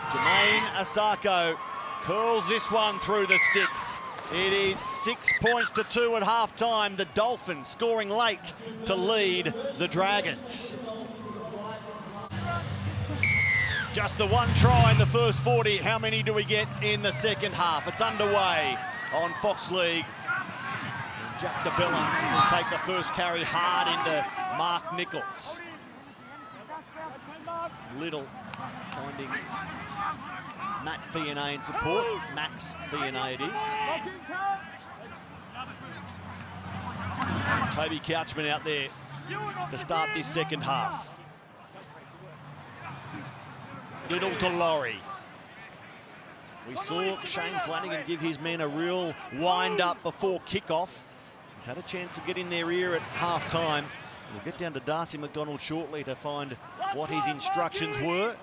Jermaine Asako curls this one through the sticks. It is 6 points to 2 at half-time. The Dolphins scoring late to lead the Dragons. Just the one try in the first 40. How many do we get in the second half? It's underway on Fox League. And Jack DeBellin will take the first carry hard into Mark Nichols. Little finding Matt Fionney in support. Max Fionney it is. Toby Couchman out there to start this second half. Little to Laurie. We saw Shane Flanagan give his men a real wind-up before kickoff. He's had a chance to get in their ear at half-time. We'll get down to Darcy McDonald shortly to find what his instructions were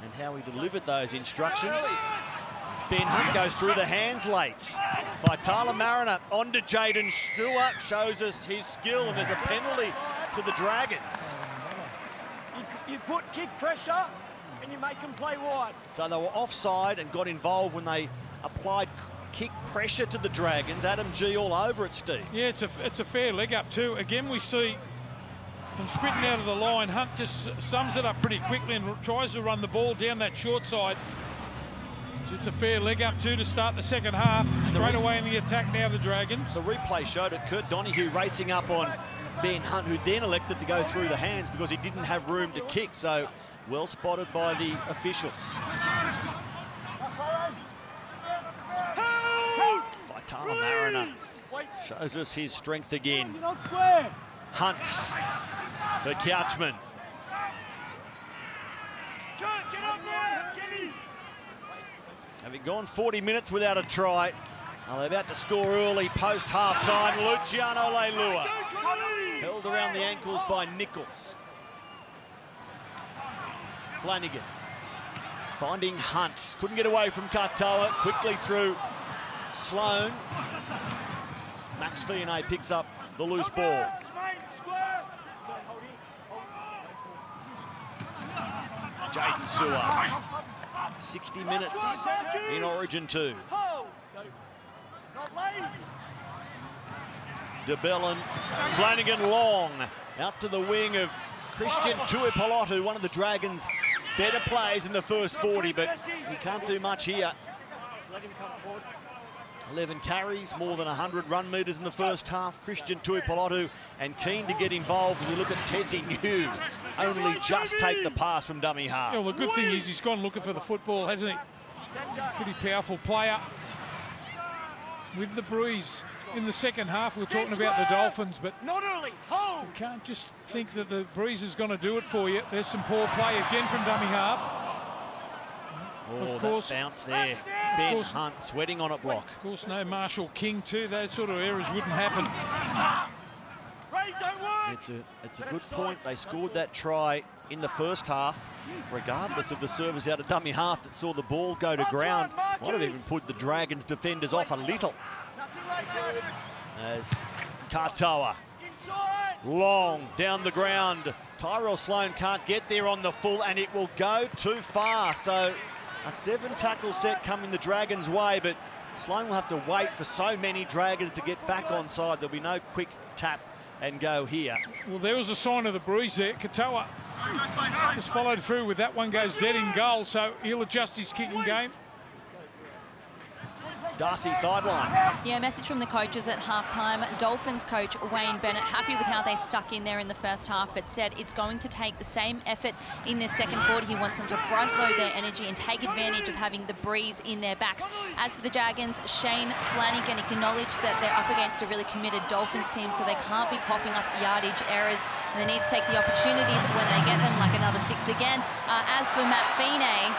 and how he delivered those instructions. Ben Hunt goes through the hands late. Vitala Mariner onto Jaden Stewart, shows us his skill, and there's a penalty to the Dragons. You put kick pressure and you make them play wide. So they were offside and got involved when they applied kick pressure to the Dragons. Adam G all over it, Steve. Yeah, it's a fair leg up too. Again, we see him sprinting out of the line. Hunt just sums it up pretty quickly and tries to run the ball down that short side. So it's a fair leg up too to start the second half. Straight away in the attack now, the Dragons. The replay showed it. Kurt Donahue racing up on Ben Hunt, who then elected to go through the hands because he didn't have room to kick. So well spotted by the officials. Vitala Mariner shows us his strength again. Hunt for Couchman. Having gone 40 minutes without a try, they're about to score early post half-time. Luciano Leilua held around the ankles by Nichols. Flanagan finding Hunt. Couldn't get away from Katoa. Quickly through Sloan. Max Fionney picks up the loose ball. Jaden Stewart. 60 minutes in Origin 2. DeBellin, Flanagan long, out to the wing of Christian Tuipulotu, one of the Dragons' better players in the first 40, but he can't do much here. 11 carries, more than 100 run metres in the first half. Christian Tuipulotu, and keen to get involved. If you look at Tessie New, only just take the pass from dummy half. Yeah, well, the good thing is he's gone looking for the football, hasn't he? Pretty powerful player. With the breeze in the second half, we're talking about the Dolphins, but you can't just think that the breeze is going to do it for you. There's some poor play again from dummy half. Oh, of course, that bounce there. Ben Hunt sweating on it block. Of course, no Marshall King too. Those sort of errors wouldn't happen. It's a good point. They scored that try in the first half, regardless of the service out of dummy half that saw the ball go to ground. Might have even put the Dragons defenders off a little. As Katoa Long down the ground. Tyrell Sloan can't get there on the full, and it will go too far. So a 7-tackle set coming the Dragons' way, but Sloan will have to wait for so many Dragons to get back onside. There'll be no quick tap and go here. Well, there was a sign of the breeze there. Katoa just followed through with that one, goes dead in goal, so he'll adjust his kicking game. Darcy sideline. Yeah, message from the coaches at halftime. Dolphins coach Wayne Bennett happy with how they stuck in there in the first half, but said it's going to take the same effort in this second quarter. He wants them to front load their energy and take advantage of having the breeze in their backs. As for the Dragons, Shane Flanagan acknowledged that they're up against a really committed Dolphins team, so they can't be coughing up yardage errors, and they need to take the opportunities when they get them, like another 6 again. As for Matt Feeney,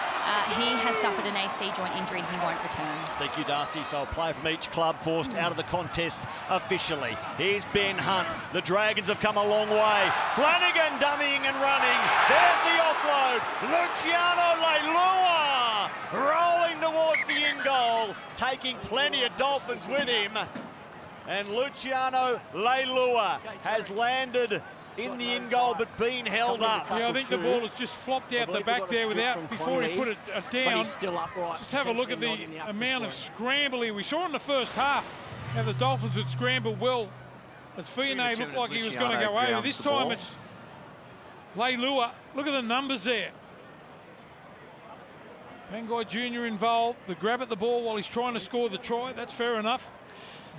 he has suffered an AC joint injury. He won't return. Thank you, Darcy. So a player from each club forced out of the contest officially. Here's Ben Hunt. The Dragons have come a long way. Flanagan dummying and running. There's the offload. Luciano Leilua rolling towards the in goal, taking plenty of Dolphins with him. And Luciano Leilua has landed in the in goal, but been held up. Yeah, I think the ball has just flopped out the back there before he put it down. He's still upright. Just have a look at the amount of scramble here. We saw in the first half how the Dolphins had scrambled well as Fionney looked like he was going to go over. This time it's Leilua. Look at the numbers there. Pangai Jr. involved. The grab at the ball while he's trying to score the try. That's fair enough.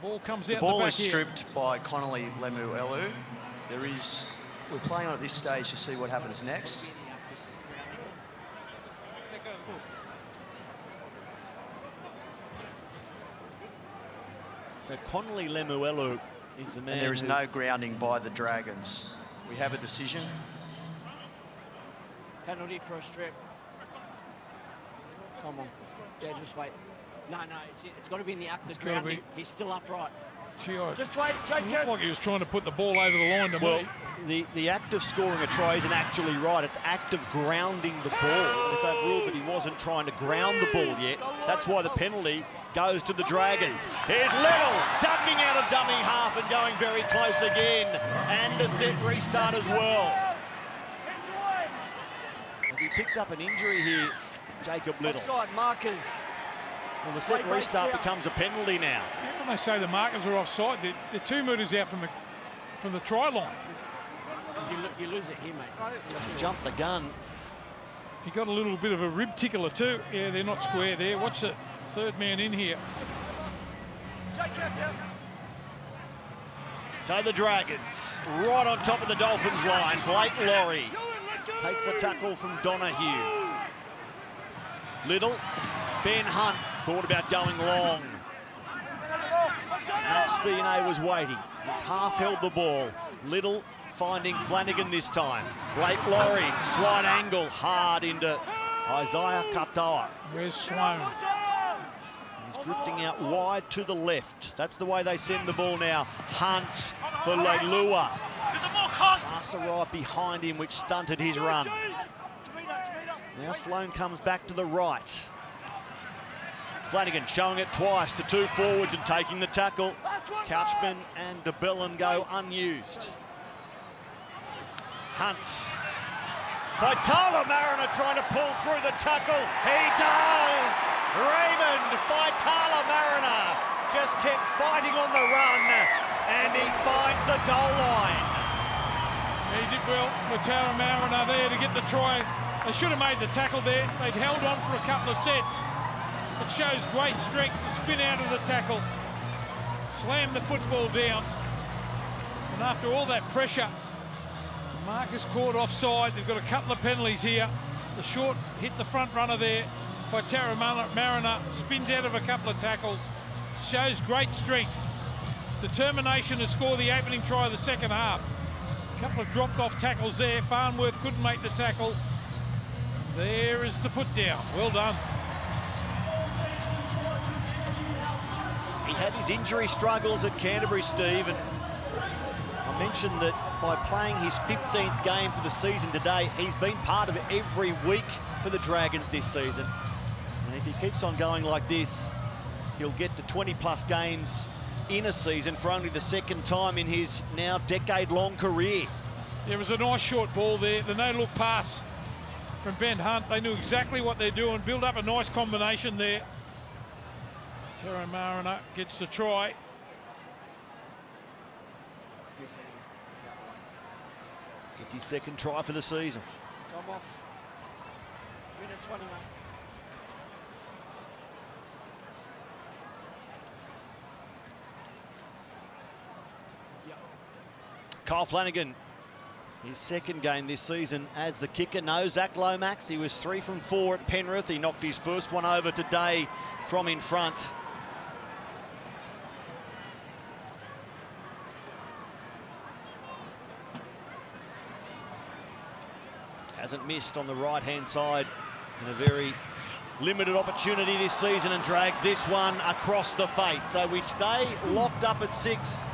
The ball comes out the back. The ball is stripped by Connolly Lemuelu. We're playing on at this stage to see what happens next. So Connolly Lemuelu is the man. And there is no grounding by the Dragons. We have a decision. Penalty for a strip. Come on. Yeah, just wait. No, it's got to be in the act of grounding. He's still upright. Just wait, take it. Looked like he was trying to put the ball over the line to me. The act of scoring a try isn't actually right. It's act of grounding the ball. If they've ruled that he wasn't trying to ground the ball yet, that's why the penalty goes to the Dragons. Here's Little ducking out of dummy half and going very close again. And a set restart as well. Has he picked up an injury here, Jacob Little? Offside markers. Well, the set restart becomes a penalty now. Yeah, when they say the markers are offside, they're 2 metres out from the try line. You lose it here, mate. Just jump the gun. He got a little bit of a rib tickler too. Yeah, they're not square there. Watch the third man in here. So the Dragons, right on top of the Dolphins line. Blake Laurie takes the tackle from Donahue. Little, Ben Hunt thought about going long. Max Fionney was waiting. He's half held the ball. Little finding Flanagan this time. Blake Laurie, slight angle, hard into Isaiah Katoa. Where's Sloan? He's drifting out wide to the left. That's the way they send the ball now. Hunt for Leilua. Passer right behind him, which stunted his run. Now Sloan comes back to the right. Flanagan showing it twice to 2 forwards and taking the tackle. Couchman and DeBellin go unused. Hunt. Faitala Mariner trying to pull through the tackle. He does! Raymond Faitala Mariner just kept fighting on the run and he finds the goal line. He did well for Tara Mariner there to get the try. They should have made the tackle there. They'd held on for a couple of sets. It shows great strength to spin out of the tackle, slam the football down, and after all that pressure, the mark is caught offside. They've got a couple of penalties here. The short hit the front runner there. Faitara Mariner spins out of a couple of tackles, shows great strength, determination to score the opening try of the second half. A couple of dropped off tackles there. Farnworth couldn't make the tackle. There is the put down. Well done. He had his injury struggles at Canterbury, Steve, and I mentioned that by playing his 15th game for the season today, he's been part of it every week for the Dragons this season. And if he keeps on going like this, he'll get to 20+ games in a season for only the second time in his now decade-long career. There was a nice short ball there, the no-look pass from Ben Hunt. They knew exactly what they're doing, build up a nice combination there. Tero Mariner gets the try. Gets his second try for the season. Time off. Minute 20, mate. Kyle Flanagan, his second game this season as the kicker. No Zach Lomax. He was 3 from 4 at Penrith. He knocked his first one over today from in front. Hasn't missed on the right-hand side in a very limited opportunity this season, and drags this one across the face. So we stay locked up at 6.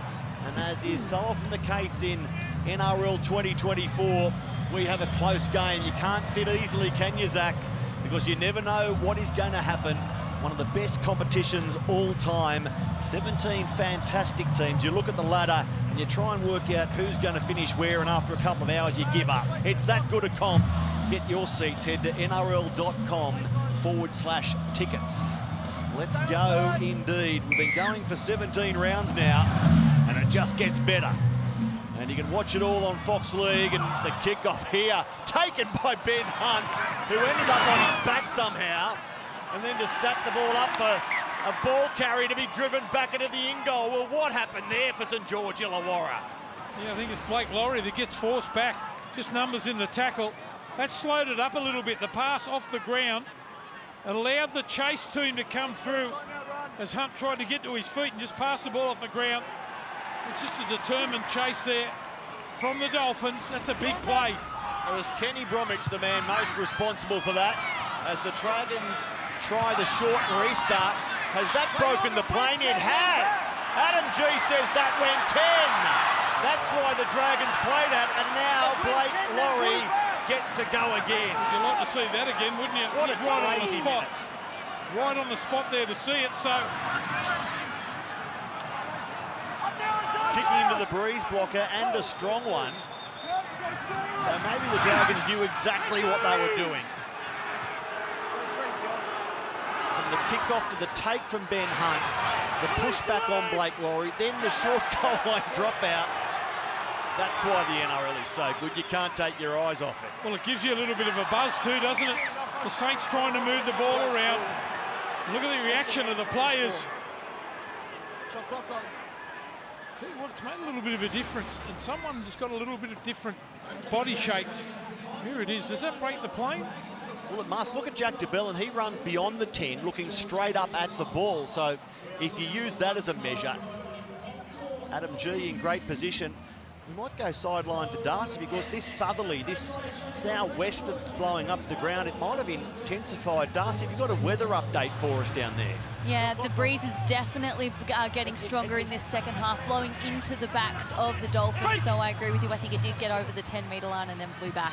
And as is so often the case in NRL 2024, we have a close game. You can't sit easily, can you, Zach? Because you never know what is going to happen. One of the best competitions all time. 17 fantastic teams. You look at the ladder and you try and work out who's going to finish where, and after a couple of hours you give up. It's that good a comp. Get your seats. Head to nrl.com/tickets. Let's go indeed. We've been going for 17 rounds now, and it just gets better. And you can watch it all on Fox League, and the kickoff here taken by Ben Hunt, who ended up on his back somehow, and then just sat the ball up for a ball carry to be driven back into the in goal. Well, what happened there for St George Illawarra? Yeah, I think it's Blake Lowry that gets forced back. Just numbers in the tackle. That slowed it up a little bit. The pass off the ground allowed the chase team to come through as Hunt tried to get to his feet and just pass the ball off the ground. It's just a determined chase there from the Dolphins. That's a big play. It was Kenny Bromwich, the man most responsible for that, as the Dragons try the short restart. Has that broken the plane? It has. Adam G says that went 10. That's why the Dragons played that, and now Blake Lowry gets to go again. Would you like to see that again, wouldn't you? What He's a right on the crazy spot. minute. Right on the spot there to see it, so... Kicking into the breeze blocker, and a strong one. So maybe the Dragons knew exactly what they were doing. From the kickoff to the take from Ben Hunt, the pushback on Blake Lowry, then the short goal line dropout. That's why the NRL is so good. You can't take your eyes off it. Well, it gives you a little bit of a buzz too, doesn't it? The Saints trying to move the ball around. Look at the reaction of the players. Tell you what, it's made a little bit of a difference, and someone just got a little bit of different body shape. Here it is. Does that break the plane? Well, it must. Look at Jack DeBellin. He runs beyond the 10, looking straight up at the ball. So if you use that as a measure, Adam G in great position. We might go sideline to Darcy, because this southerly, this southwest that's blowing up the ground, it might have intensified. Darcy, have you got a weather update for us down there? Yeah, the breeze is definitely getting stronger in this second half, blowing into the backs of the Dolphins. So I agree with you. I think it did get over the 10-metre line and then blew back.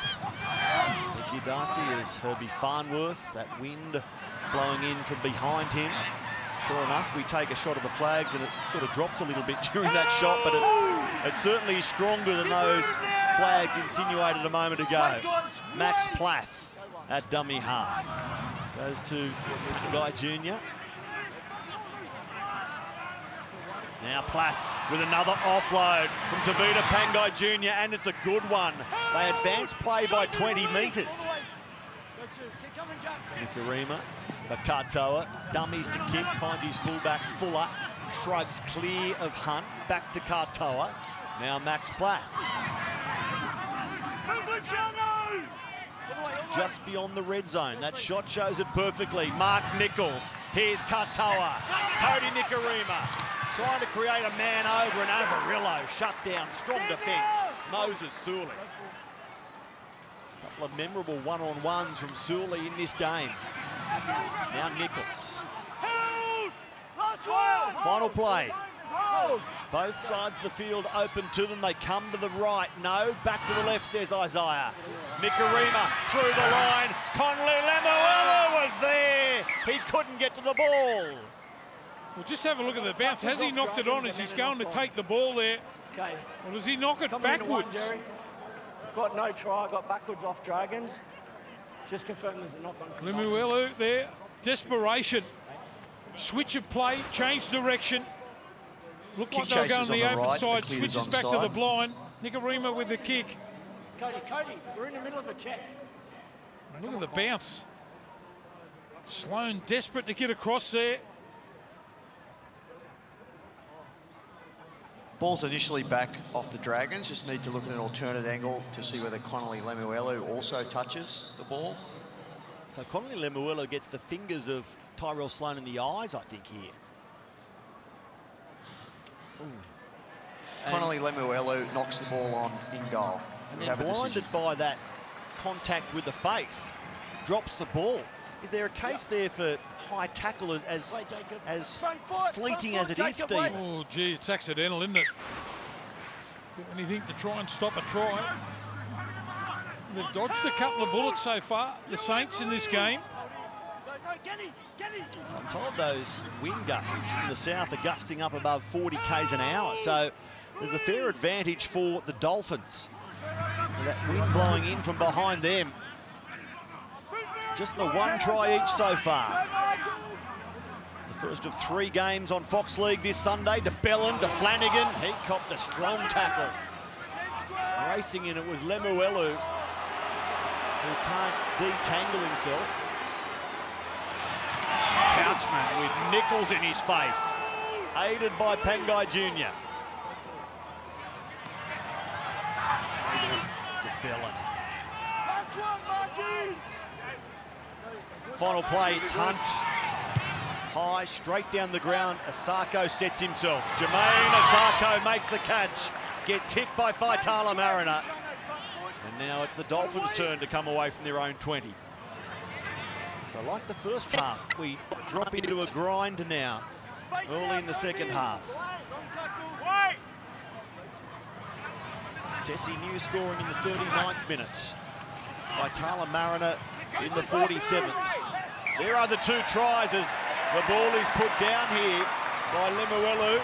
Thank you, Darcy, as Herbie Farnworth, that wind blowing in from behind him. Sure enough, we take a shot of the flags and it sort of drops a little bit during that shot, but it certainly is stronger than those flags insinuated a moment ago. Max Plath at dummy half. Goes to Guy Jr. Now Plath with another offload from Tavita Pangai Jr., and it's a good one. They advance play by 20 metres. Nikarima for Katoa, dummies to kick, finds his fullback Fuller, shrugs clear of Hunt, back to Katoa. Now Max Plath. Just beyond the red zone. That shot shows it perfectly. Mark Nichols. Here's Katoa. Cody Nikarima trying to create a man over, and Avarillo shut down. Strong defence. Moses Suli. Couple of memorable one-on-ones from Suli in this game. Now Nichols. Final play. Both sides of the field open to them. They come to the right. No, back to the left, says Isaiah. Nikarima through the line. Conley Lemuelu was there. He couldn't get to the ball. Well, just have a look at the bounce. Has he knocked it on as he's going to take the ball there? Okay. Or does he knock it backwards? Got no try, got backwards off Dragons. Just confirm there's a knock on. Lemuelu there, desperation. Switch of play, change direction. Looked like they were going the open side, switches back to the blind. Nicarima with the kick. Cody, we're in the middle of a check. Look at the bounce. Sloan desperate to get across there. Ball's initially back off the Dragons. Just need to look at an alternate angle to see whether Connolly Lemuelu also touches the ball. So Connolly Lemuelu gets the fingers of Tyrell Sloan in the eyes, I think, here. Connolly Lemuelu knocks the ball on in goal. And then blinded by that contact with the face, drops the ball. Is there a case there for high tackle as fleeting as it is, Steve? Oh, gee, it's accidental, isn't it? Do anything to try and stop a try. They've dodged a couple of bullets so far, the Saints, in this game. So I'm told those wind gusts from the south are gusting up above 40 k's an hour. So there's a fair advantage for the Dolphins. That wind blowing in from behind them. Just the one try each so far. The first of 3 games on Fox League this Sunday. To Bellin, to Flanagan. He copped a strong tackle. Racing in it was Lemuelu, who can't detangle himself. Couchman with Nichols in his face, aided by Pangai Jr. To Bellin. Final play, it's Hunt. High, straight down the ground. Asako sets himself. Jermaine Asako makes the catch. Gets hit by Faitala Mariner. And now it's the Dolphins' turn to come away from their own 20. So like the first half, we drop into a grind now, early in the second half. Jesse New scoring in the 39th minute. Faitala Mariner in the 47th. There are the 2 tries as the ball is put down here by Lemuelu.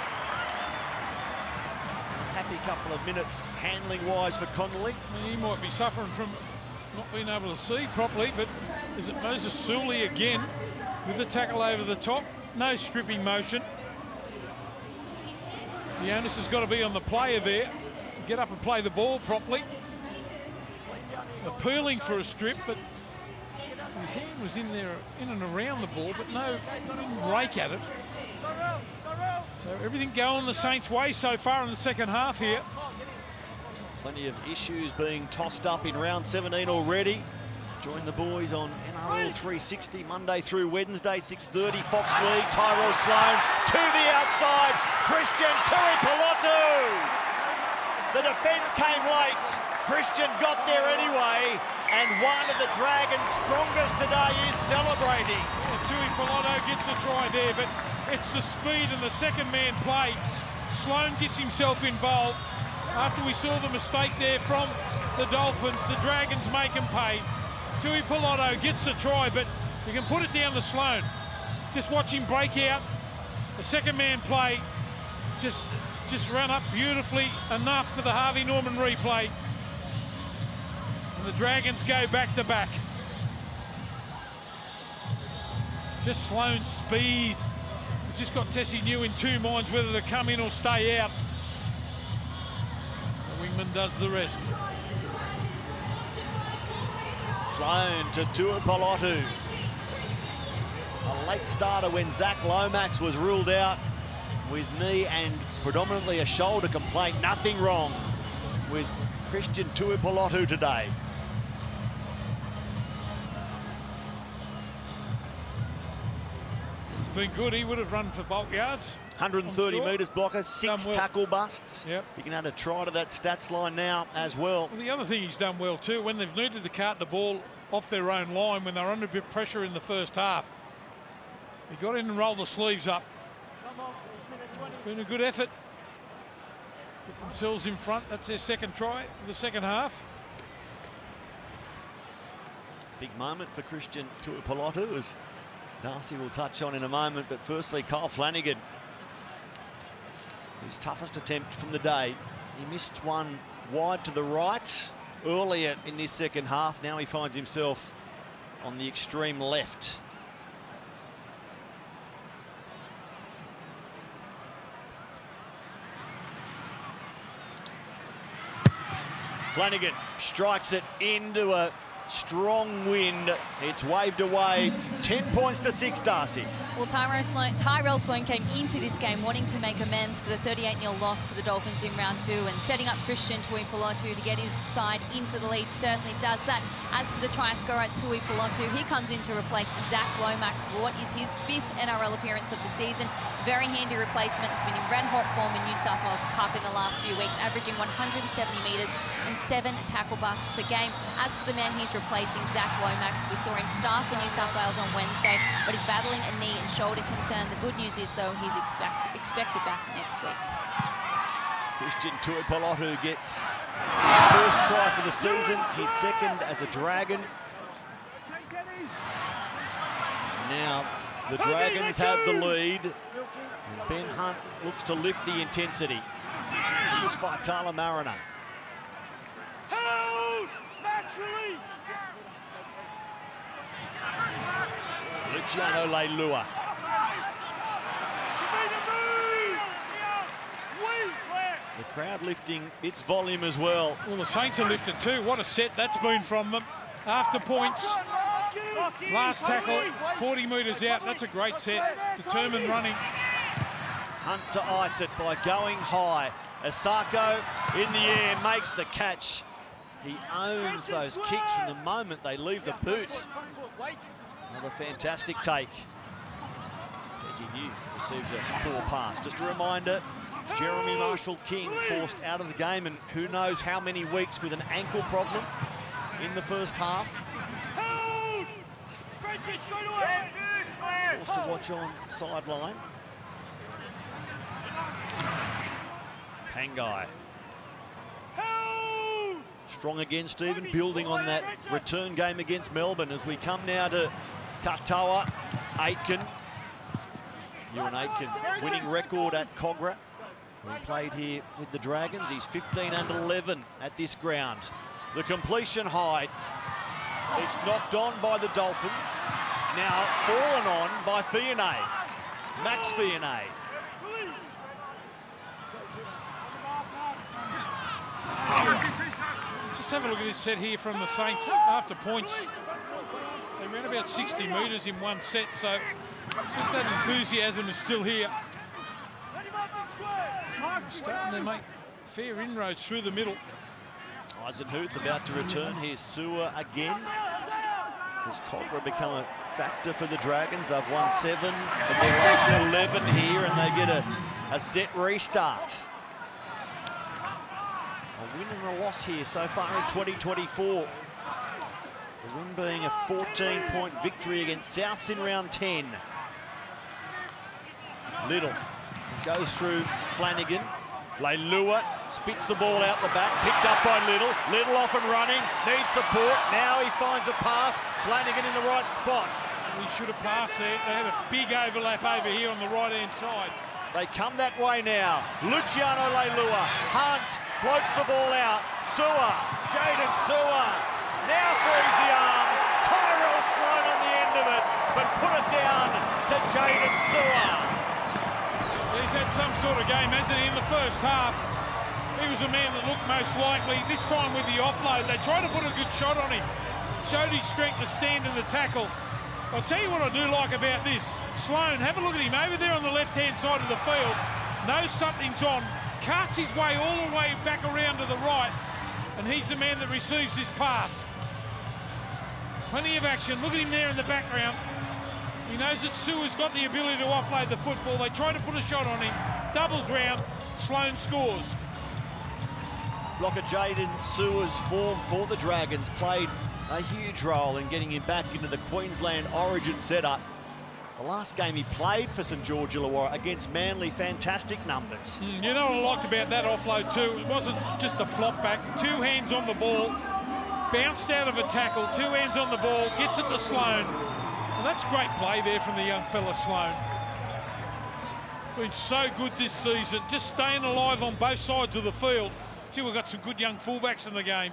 Happy couple of minutes handling-wise for Connolly. I mean, he might be suffering from not being able to see properly, but is it Moses Sully again with the tackle over the top? No stripping motion. The onus has got to be on the player there to get up and play the ball properly. Appealing for a strip, but his hand was in there, in and around the ball, but no, didn't rake at it. So everything going the Saints' way so far in the second half here. Plenty of issues being tossed up in round 17 already. Join the boys on NRL 360 Monday through Wednesday, 6:30, Fox League. Tyrell Sloan to the outside. Christian Tuipulotu. The defence came late. Christian got there anyway. And one of the Dragons' strongest today is celebrating. Yeah, Tuipulotu gets the try there, but it's the speed and the second man play. Sloan gets himself involved. After we saw the mistake there from the Dolphins, the Dragons make him pay. Tuipulotu gets the try, but you can put it down to Sloan. Just watch him break out. The second man play just ran up beautifully enough for the Harvey Norman replay. And the Dragons go back to back. Just Sloan's speed. Just got Tessie New in 2 minds whether to come in or stay out. The wingman does the rest. Sloan to Tuipulotu. A late starter when Zach Lomax was ruled out with knee and predominantly a shoulder complaint. Nothing wrong with Christian Tuipulotu today. Been good, he would have run for bulk yards. 130 metres blocker, 6 tackle busts. Yep. You can add a try to that stats line now as well. The other thing he's done well too, when they've needed to cart the ball off their own line, when they're under a bit of pressure in the first half, he got in and rolled the sleeves up. Been a good effort. Put themselves in front. That's their second try of the second half. Big moment for Christian Tuipulotu as Darcy will touch on in a moment, but firstly, Kyle Flanagan. His toughest attempt from the day. He missed one wide to the right earlier in this second half. Now he finds himself on the extreme left. Flanagan strikes it into a strong wind. It's waved away. 10 points to 6, Darcy. Well, Tyrell Sloan came into this game wanting to make amends for the 38-0 loss to the Dolphins in round 2, and setting up Christian Tuipulotu to get his side into the lead certainly does that. As for the try scorer, Tuipulotu, he comes in to replace Zach Lomax for what is his 5th NRL appearance of the season. Very handy replacement. He's been in red-hot form in New South Wales Cup in the last few weeks, averaging 170 metres and 7 tackle busts a game. As for the man he's replacing, Zach Lomax, we saw him start for New South Wales on Wednesday, but he's battling a knee and shoulder concern. The good news is, though, he's expected back next week. Christian Tuipulotu gets his first try for the season, his second as a Dragon. Now the Dragons have the lead. And Ben Hunt looks to lift the intensity. This is Faitala Mariner. Hold! Max release! Luciano Leilua. The crowd lifting its volume as well. Well, the Saints are lifted too. What a set that's been from them. After points, last tackle, 40 metres out. That's a great set. Determined running. Hunt to ice it by going high. Asako in the air makes the catch. He owns those kicks from the moment they leave the boot. Another fantastic take. Desi New receives a poor pass. Just a reminder, Jeremy Marshall-King forced out of the game, and who knows how many weeks with an ankle problem in the first half. Forced to watch on sideline. Pangai. Strong again, Stephen, building on that return game against Melbourne as we come now to Katoa. Aitken. Ewan Aitken, winning record at Cogra. He played here with the Dragons. He's 15-11 at this ground. The completion high. It's knocked on by the Dolphins. Now fallen on by Fionney. Max Fionney. Just have a look at this set here from the Saints. After points, they ran about 60 metres in one set, so if that enthusiasm is still here. Starting to make fair inroads through the middle. Eisenhuth about to return. Here's Sewer again. Does Cogra become a factor for the Dragons? They've won 7 of their last 11 here, and they get a set restart. A win and a loss here so far in 2024. The win being a 14-point victory against Souths in round 10. Little goes through Flanagan. Leilua spits the ball out the back, picked up by Little. Little off and running, needs support. Now he finds a pass. Flanagan in the right spots. He should have passed there. They had a big overlap over here on the right-hand side. They come that way now. Luciano Leilua. Hunt floats the ball out. Sewer, Jaden Sewer. Now frees the arms. Tyrell Sloan on the end of it, but put it down to Jaden Sewer. He's had some sort of game, hasn't he, in the first half. He was a man that looked most likely. This time with the offload, they tried to put a good shot on him. Showed his strength to stand in the tackle. I'll tell you what I do like about this. Sloan, have a look at him over there on the left-hand side of the field. Knows something's on. Carts his way all the way back around to the right. And he's the man that receives this pass. Plenty of action. Look at him there in the background. He knows that Sewer's got the ability to offload the football. They try to put a shot on him. Doubles round. Sloan scores. Blocker Jaden Sewer's form for the Dragons played a huge role in getting him back into the Queensland Origin setup. The last game he played for St George Illawarra against Manly, fantastic numbers. You know what I liked about that offload too? It wasn't just a flop back. 2 hands on the ball, bounced out of a tackle, 2 hands on the ball, gets it to Sloan. And that's great play there from the young fella Sloan. Been so good this season, just staying alive on both sides of the field. Gee, we've got some good young fullbacks in the game,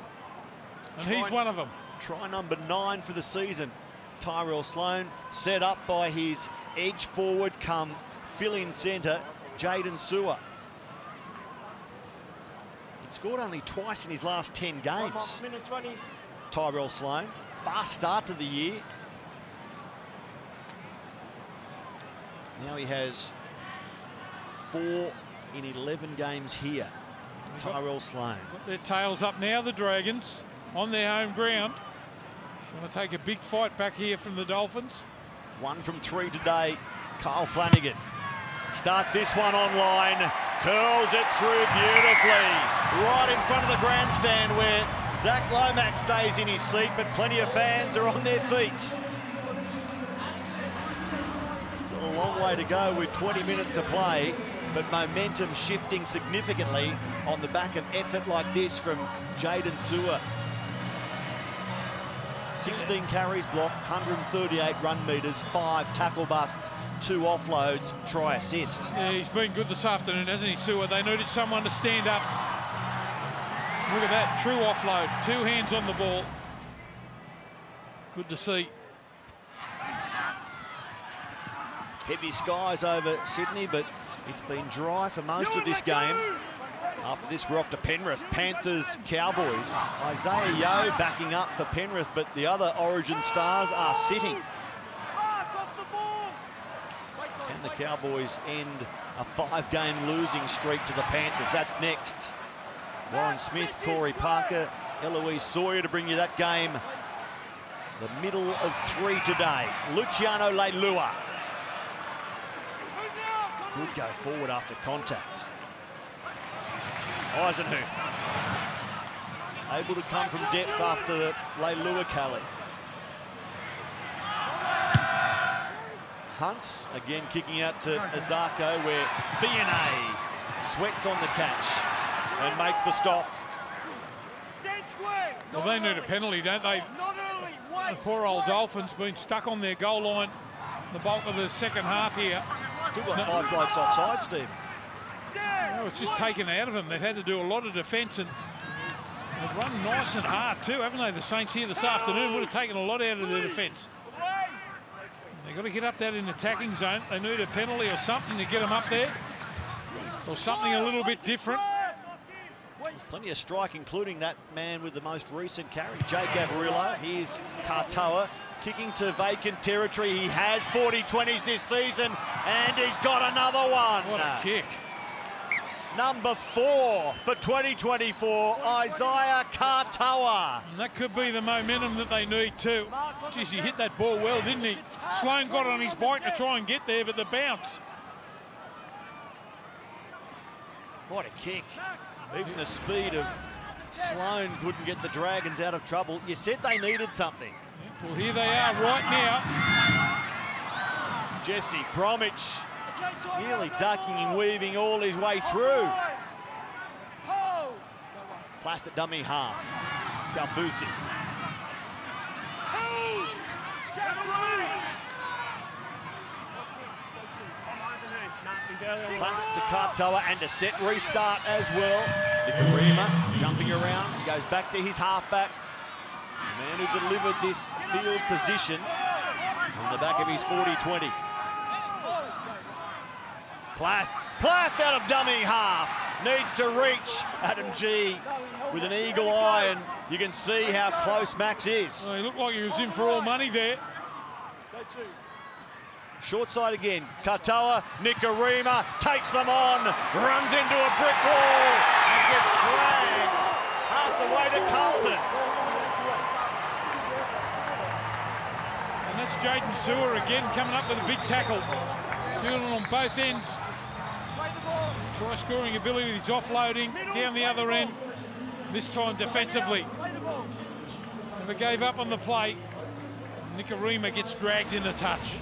and he's one of them. Try number 9 for the season. Tyrell Sloan, set up by his edge forward come fill-in centre, Jaden Sewer. He'd scored only twice in his last 10 games. Tyrell Sloan, fast start to the year. Now he has 4 in 11 games here. Tyrell Sloan. Got their tails up now, the Dragons, on their home ground. Want to take a big fight back here from the Dolphins. 1 from 3 today. Kyle Flanagan starts this one on line, curls it through beautifully, right in front of the grandstand where Zach Lomax stays in his seat, but plenty of fans are on their feet. Still a long way to go with 20 minutes to play, but momentum shifting significantly on the back of effort like this from Jaden Sewer. 16 carries blocked, 138 run metres, 5 tackle busts, 2 offloads, try assist. Yeah, he's been good this afternoon, hasn't he, Sewer? They needed someone to stand up. Look at that, true offload, 2 hands on the ball. Good to see. Heavy skies over Sydney, but it's been dry for most of this game. After this, we're off to Penrith. Panthers, Cowboys. Isaiah Yeo backing up for Penrith, but the other Origin stars are sitting. Can the Cowboys end a 5-game losing streak to the Panthers? That's next. Warren Smith, Corey Parker, Eloise Sawyer to bring you that game. The middle of 3 today. Luciano Leilua. Good go forward after contact. Eisenhuth able to come from depth after the Leilua Kelly. Hunt again kicking out to Azarko, where Fiona sweats on the catch and makes the stop. Well, they need a penalty, don't they? The poor old Dolphins been stuck on their goal line the bulk of the second half here. Still got 5 blokes offside, Steve. No, it's just taken out of them. They've had to do a lot of defence, and they've run nice and hard too, haven't they? The Saints here this afternoon would have taken a lot out of their defence. They've got to get up that in the attacking zone. They need a penalty or something to get them up there, or something a little bit different. There's plenty of strike, including that man with the most recent carry, Jake Averillo. Here's Katoa kicking to vacant territory. He has 40-20s this season, and he's got another one. What a kick. Number 4 for 2024, Isaiah Katoa. And that could be the momentum that they need too. Jeez, he hit that ball well, didn't he? Sloan got on his bike to try and get there, but the bounce. What a kick. Even the speed of Sloan couldn't get the Dragons out of trouble. You said they needed something. Well, here they are right now. Jesse Bromwich nearly ducking and weaving all his way through. Plastic dummy half. Galfusi. Pass to Katoa and a set restart as well. Nikarima jumping around, goes back to his halfback. The man who delivered this field position on the back of his 40-20. Plath out of dummy half. Needs to reach Adam G with an eagle eye, and you can see how close Max is. Well, he looked like he was in for all money there. Short side again. Katoa, Nikarima takes them on, runs into a brick wall and gets dragged half the way to Carlton. And that's Jaden Sewer again coming up with a big tackle. Doing it on both ends. Try scoring ability with his offloading down the other end. This time defensively. Never gave up on the play. Nikarima gets dragged in a touch.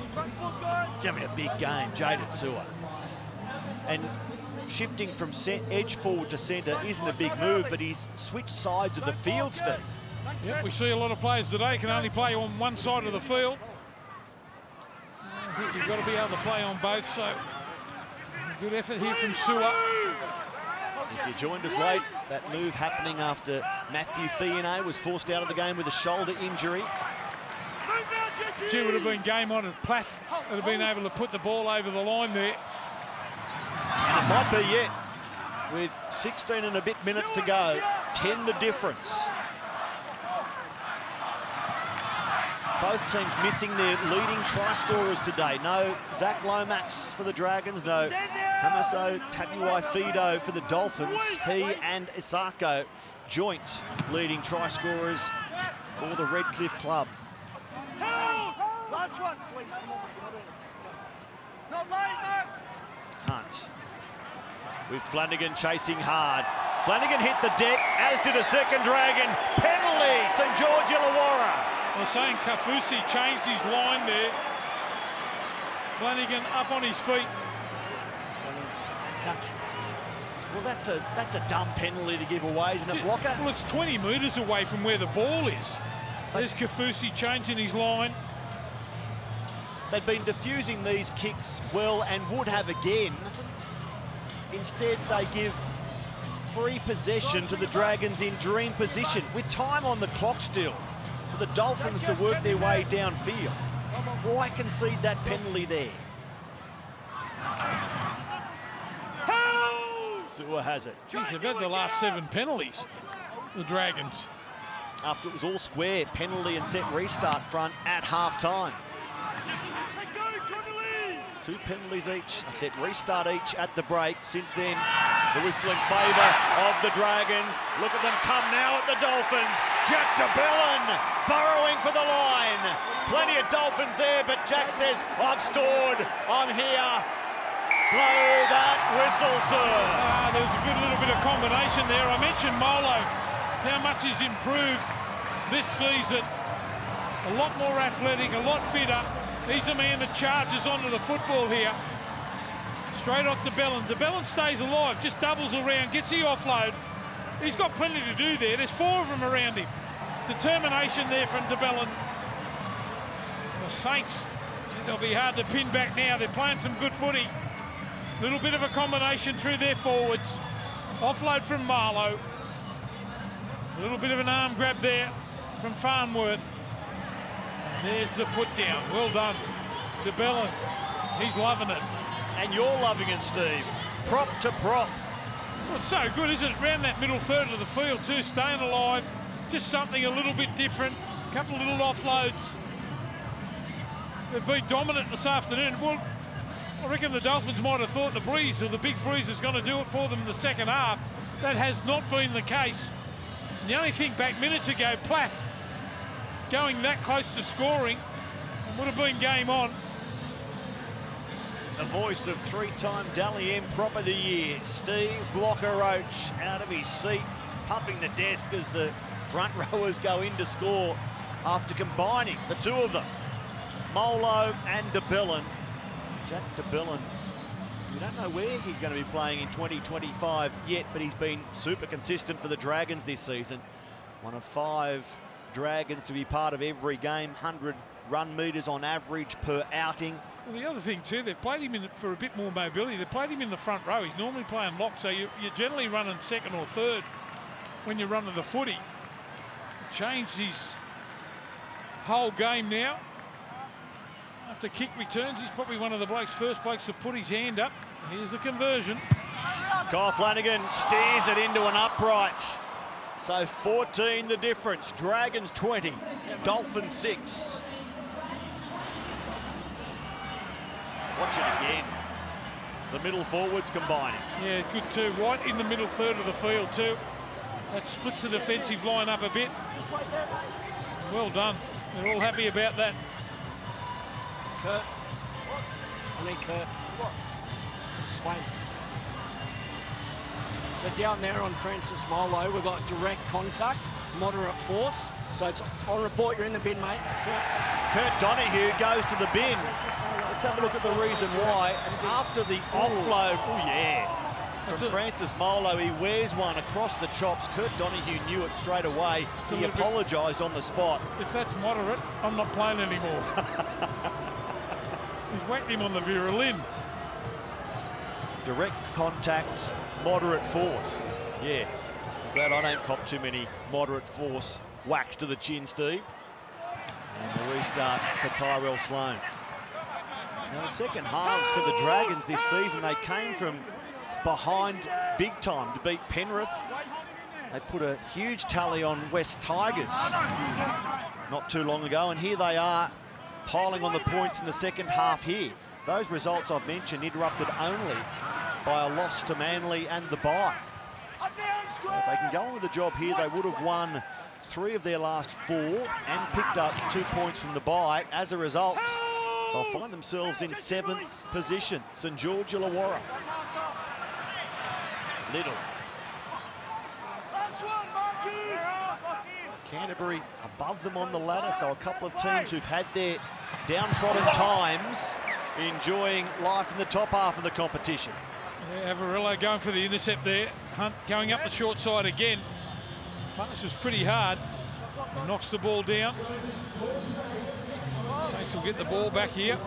He's having a big game, Jaden Sewer. And shifting from edge forward to centre isn't a big move, but he's switched sides of the field, Steve. Yep, we see a lot of players today can only play on one side of the field. think you've got to be able to play on both, so good effort here from Sewer. If you joined us late, that move happening after Matthew Fionney was forced out of the game with a shoulder injury. Gee, would have been game on if Plath would have been able to put the ball over the line there. And it might be yet, with 16 and a bit minutes to go, 10 the difference. Both teams missing their leading try scorers today. No Zach Lomax for the Dragons, no Hamaso Tabuai-Fido for the Dolphins. He and Isako joint leading try scorers for the Redcliffe club. Last one, please. Come on, mate. Not late, Max. Hunt with Flanagan chasing hard. Flanagan hit the deck, as did a second Dragon. Penalty, St George Illawarra. I was saying Kafusi changed his line there. Flanagan up on his feet. Catch. Well, that's a dumb penalty to give away, isn't it, Blocker? Well, it's 20 metres away from where the ball is. There's Kafusi changing his line. They've been diffusing these kicks well and would have again. Instead, they give free possession to the Dragons in dream position with time on the clock still for the Dolphins to work their way downfield. Why concede that penalty there? Sewer has it. Geez, they've had the last 7 penalties, the Dragons. After it was all square, penalty and set restart front at half-time. 2 penalties each, a set restart each at the break. Since then, the whistle in favour of the Dragons. Look at them come now at the Dolphins. Jack DeBellin burrowing for the line. Plenty of Dolphins there, but Jack says, I've scored, I'm here. Blow that whistle, sir. There was a good little bit of combination there. I mentioned Molo, how much he's improved this season. A lot more athletic, a lot fitter. He's a man that charges onto the football here. Straight off to DeBellin. DeBellin stays alive, just doubles around, gets the offload. He's got plenty to do there. There's 4 of them around him. Determination there from DeBellin. The Saints, they'll be hard to pin back now. They're playing some good footy. Little bit of a combination through their forwards. Offload from Marlowe. A little bit of an arm grab there from Farnworth. There's the put down. Well done. DeBellin, he's loving it. And you're loving it, Steve. Prop to prop. Well, it's so good, isn't it? Around that middle third of the field too, staying alive. Just something a little bit different. A couple of little offloads. They've been dominant this afternoon. Well, I reckon the Dolphins might have thought the breeze, or the big breeze, is going to do it for them in the second half. That has not been the case. And the only thing back minutes ago, Plath going that close to scoring, and would have been game on. The voice of 3-time Dally M Prop of the Year, Steve Blocker Roach, out of his seat, pumping the desk as the front rowers go in to score after combining the 2 of them, Molo and DeBellin. Jack DeBellin, you don't know where he's going to be playing in 2025 yet, but he's been super consistent for the Dragons this season. One of 5 Dragons to be part of every game, 100 run metres on average per outing. Well, the other thing too, they've played him in for a bit more mobility. They played him in the front row. He's normally playing lock, so you're generally running second or third when you're running the footy. Changed his whole game now. After kick returns, he's probably one of the first blokes to put his hand up. Here's a conversion. Kyle Flanagan steers it into an upright. So 14 the difference. Dragons 20, Dolphins 6. Watch it again. The middle forwards combining. Yeah, good too. Right in the middle third of the field too. That splits the defensive line up a bit. Well done. They're all happy about that. Kurt. I need Kurt. Swain. So down there on Francis Molo, we've got direct contact, moderate force. So it's on report, you're in the bin, mate. Kurt Donahue goes to the bin. Let's have a look at the reason why. It's after the offload. Oh, yeah. From Francis Molo, he wears one across the chops. Kurt Donahue knew it straight away. He apologised on the spot. If that's moderate, I'm not playing anymore. He's whacked him on the Vera-Lynn. Direct contact, moderate force. Yeah, I'm glad I don't cop too many moderate force whacks to the chin, Steve. And the restart for Tyrell Sloan. Now, the second halves for the Dragons this season, they came from behind big time to beat Penrith. They put a huge tally on West Tigers not too long ago, and here they are piling on the points in the second half here. Those results I've mentioned interrupted only by a loss to Manly and the bye. So if they can go on with the job here, they would have won 3 of their last 4 and picked up 2 points from the bye. As a result, they'll find themselves in 7th position. St George Illawarra. Little. Canterbury above them on the ladder, so a couple of teams who've had their downtrodden times enjoying life in the top half of the competition. Yeah, Averillo going for the intercept there. Hunt going up the short side again. Pass was pretty hard. He knocks the ball down. Saints will get the ball back here.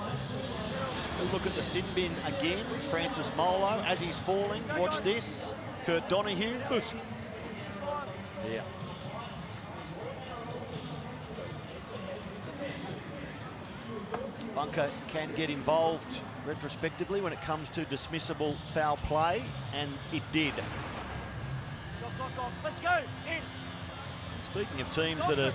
So look at the sin bin again. Francis Molo as he's falling. Watch this. Kurt Donahue. Yeah. Bunker can get involved retrospectively when it comes to dismissible foul play, and it did. Let's go. In. Speaking of teams that are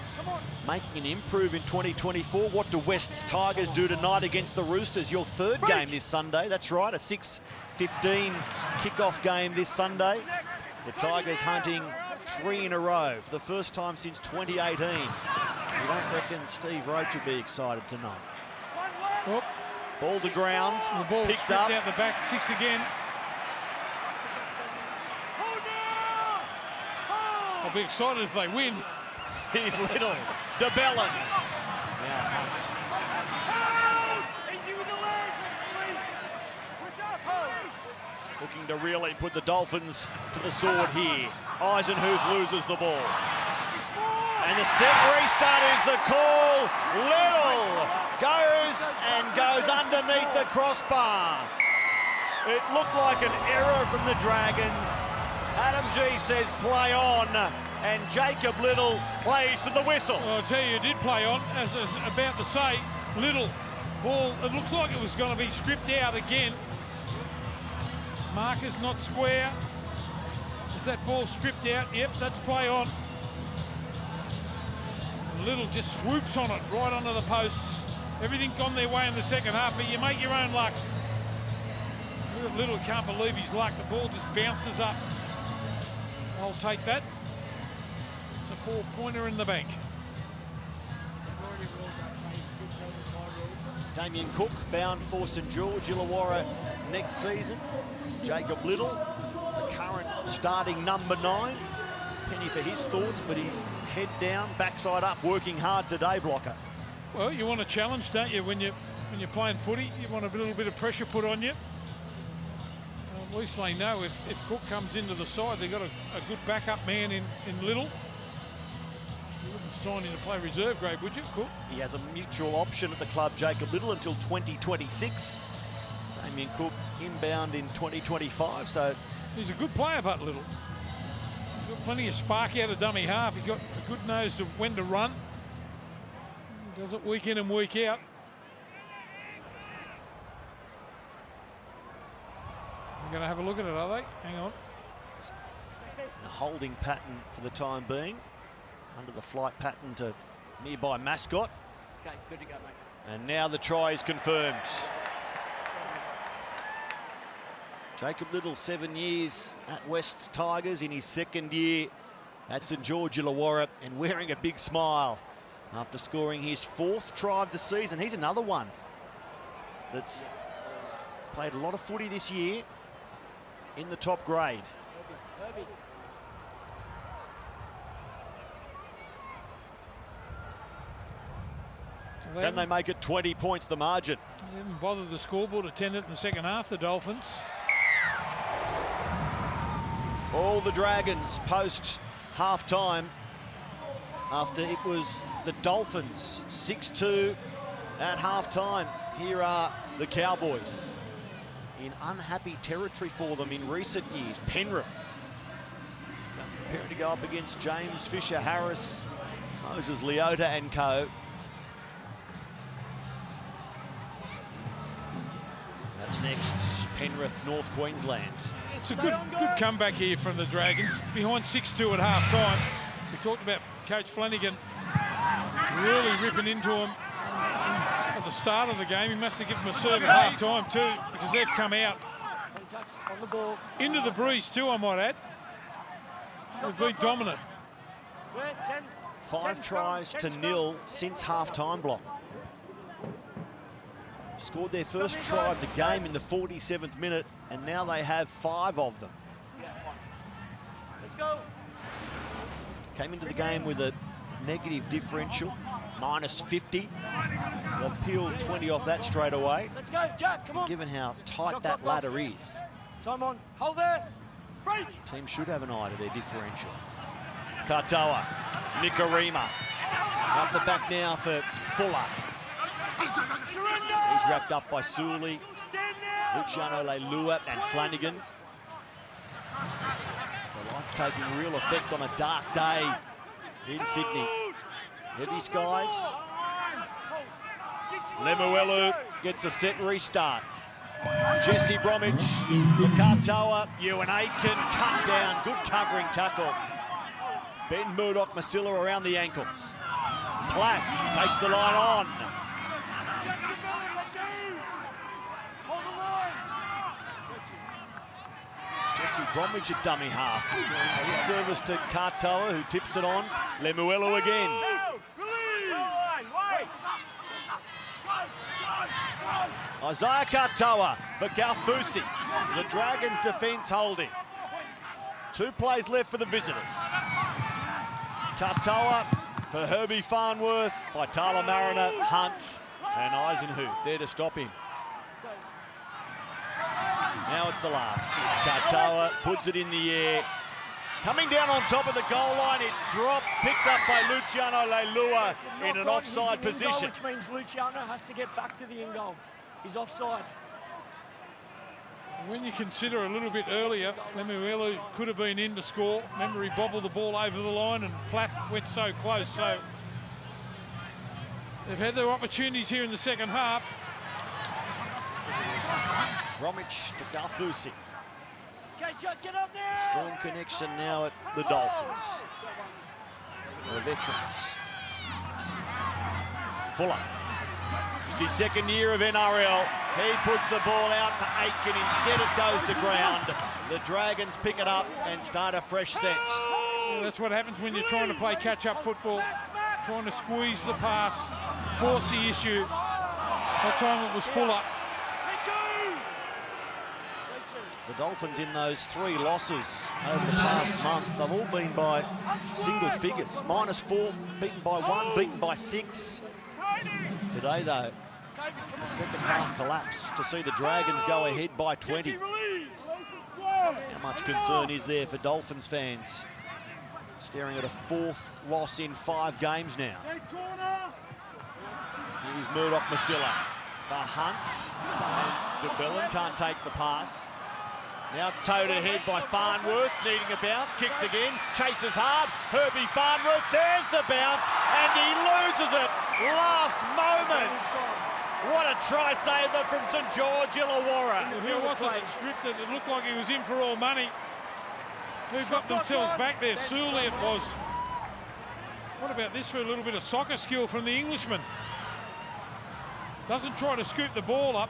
making an improve in 2024, what do West Tigers do tonight against the Roosters? Your third game this Sunday. That's right, a 6:15 kickoff game this Sunday. The Tigers hunting 3 in a row for the first time since 2018. You don't reckon Steve Roach will be excited tonight? Oh. Ball to ground, the ball picked up. Out the back, 6 again. I'll be excited if they win. Here's Little. DeBellin. Now Hunt. Looking to really put the Dolphins to the sword here. Eisenhuth loses the ball. And the set restart is the call. Little goes underneath the crossbar. It looked like an error from the Dragons. Adam G says play on, and Jacob Little plays to the whistle. Well, I'll tell you, it did play on. As I was about to say, Little ball, it looks like it was going to be stripped out again. Marcus not square. Is that ball stripped out? Yep, that's play on. Little just swoops on it right onto the posts. Everything gone their way in the second half, but you make your own luck. Little can't believe his luck. The ball just bounces up. I'll take that. It's a 4-pointer in the bank. Damien Cook bound for St George Illawarra next season. Jacob Little, the current starting number 9. Penny for his thoughts, but he's head down, backside up, working hard today, Blocker. Well, you want a challenge, don't you? When you're playing footy, you want a little bit of pressure put on you. We say no. If Cook comes into the side, they've got a good backup man in Little. You wouldn't sign him to play reserve grade, would you, Cook? He has a mutual option at the club, Jacob Little, until 2026. Damien Cook inbound in 2025, so... He's a good player, but Little. He's got plenty of spark out of dummy half. He's got a good nose to when to run. He does it week in and week out. We're going to have a look at it, are they? Hang on. A holding pattern for the time being. Under the flight pattern to nearby Mascot. Okay, good to go, mate. And now the try is confirmed. Jacob Little, 7 years at West Tigers, in his second year at St George Illawarra, and wearing a big smile after scoring his 4th try of the season. He's another one that's played a lot of footy this year in the top grade. Can they make it 20 points the margin? They haven't bothered the scoreboard attendant in the second half, the Dolphins. All the Dragons post half-time after it was the Dolphins 6-2 at half-time. Here are the Cowboys. In unhappy territory for them in recent years. Penrith preparing to go up against James Fisher-Harris, Moses Leota and co. That's next, Penrith, North Queensland. It's a good comeback here from the Dragons. Behind 6-2 at half-time. We talked about Coach Flanagan really ripping into him at the start of the game. He must have given them a serve at half-time too, because they've come out into the breeze too, I might add. They've been dominant. 5 tries to 0 since half-time block. Scored their first try of the game in the 47th minute, and now they have 5 of them. Let's go. Came into the game with a negative differential, -50. So they've peeled 20 off that straight away. Let's go, Jack, come on. Given how tight that ladder is, time on, hold there, break. Team should have an eye to their differential. Katoa, Nikarima. Up the back now for Fuller. Surrender. He's wrapped up by Sully, Luciano Leilua and Flanagan. The light's taking real effect on a dark day in Sydney. Heavy skies. Lemuelu gets a set restart. Jesse Bromwich for Katoa. Ewan Aitken cut down. Good covering tackle. Ben Murdoch-Masila around the ankles. Platt takes the line on. Jesse Bromwich a dummy half. This service to Katoa, who tips it on. Lemuelu again. Isaiah Katoa for Galfusi. The Dragons' defence holding. 2 plays left for the visitors. Katoa for Herbie Farnworth, Faitala Mariner, Hunt and Eisenhuth there to stop him. Now it's the last. Katoa puts it in the air. Coming down on top of the goal line, it's dropped, picked up by Luciano Leilua in an offside position. Which means Luciano has to get back to the in goal. He's offside. When you consider a little bit earlier, Lemuelu could have been in to score. Remember, he bobbled the ball over the line and Plath went so close. So they've had their opportunities here in the second half. Bromwich to Galfusi. Okay, Jack, get up now. Strong connection now at the Dolphins. The veterans. Fuller. Just his second year of NRL. He puts the ball out for Aitken. Instead it goes to ground. The Dragons pick it up and start a fresh set. Yeah, that's what happens when you're trying to play catch-up football. Trying to squeeze the pass, force the issue. That time it was Fuller. The Dolphins in those 3 losses over the past month, they've all been by single figures. -4, beaten by 1, beaten by 6. Today, though, the second half collapse to see the Dragons go ahead by 20. How much concern is there for Dolphins fans? Staring at a 4th loss in 5 games now. Here's Murdoch-Masila for Hunt. And DeBellin can't take the pass. Now it's towed ahead by Farnworth, needing a bounce, kicks again, chases hard, Herbie Farnworth, there's the bounce, and he loses it, last moment. What a try-saver from St George Illawarra. If he wasn't restricted, it looked like he was in for all money. Who got themselves back there? Sully it was. What about this for a little bit of soccer skill from the Englishman? Doesn't try to scoop the ball up.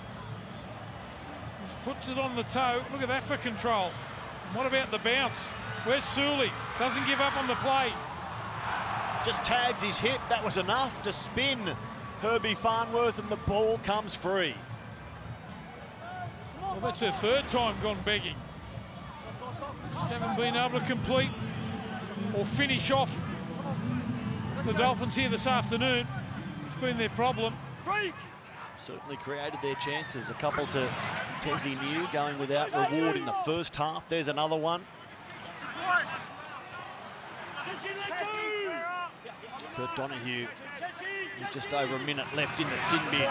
Just puts it on the toe. Look at that for control. And what about the bounce? Where's Sully? Doesn't give up on the play. Just tags his hip. That was enough to spin Herbie Farnworth, and the ball comes free. Well, that's their 3rd time gone begging. Just haven't been able to complete or finish off the Dolphins here this afternoon. It's been their problem. Certainly created their chances. A couple to Tessie New going without reward in the first half. There's another one. Kurt Donahue, with just over a minute left in the sin bin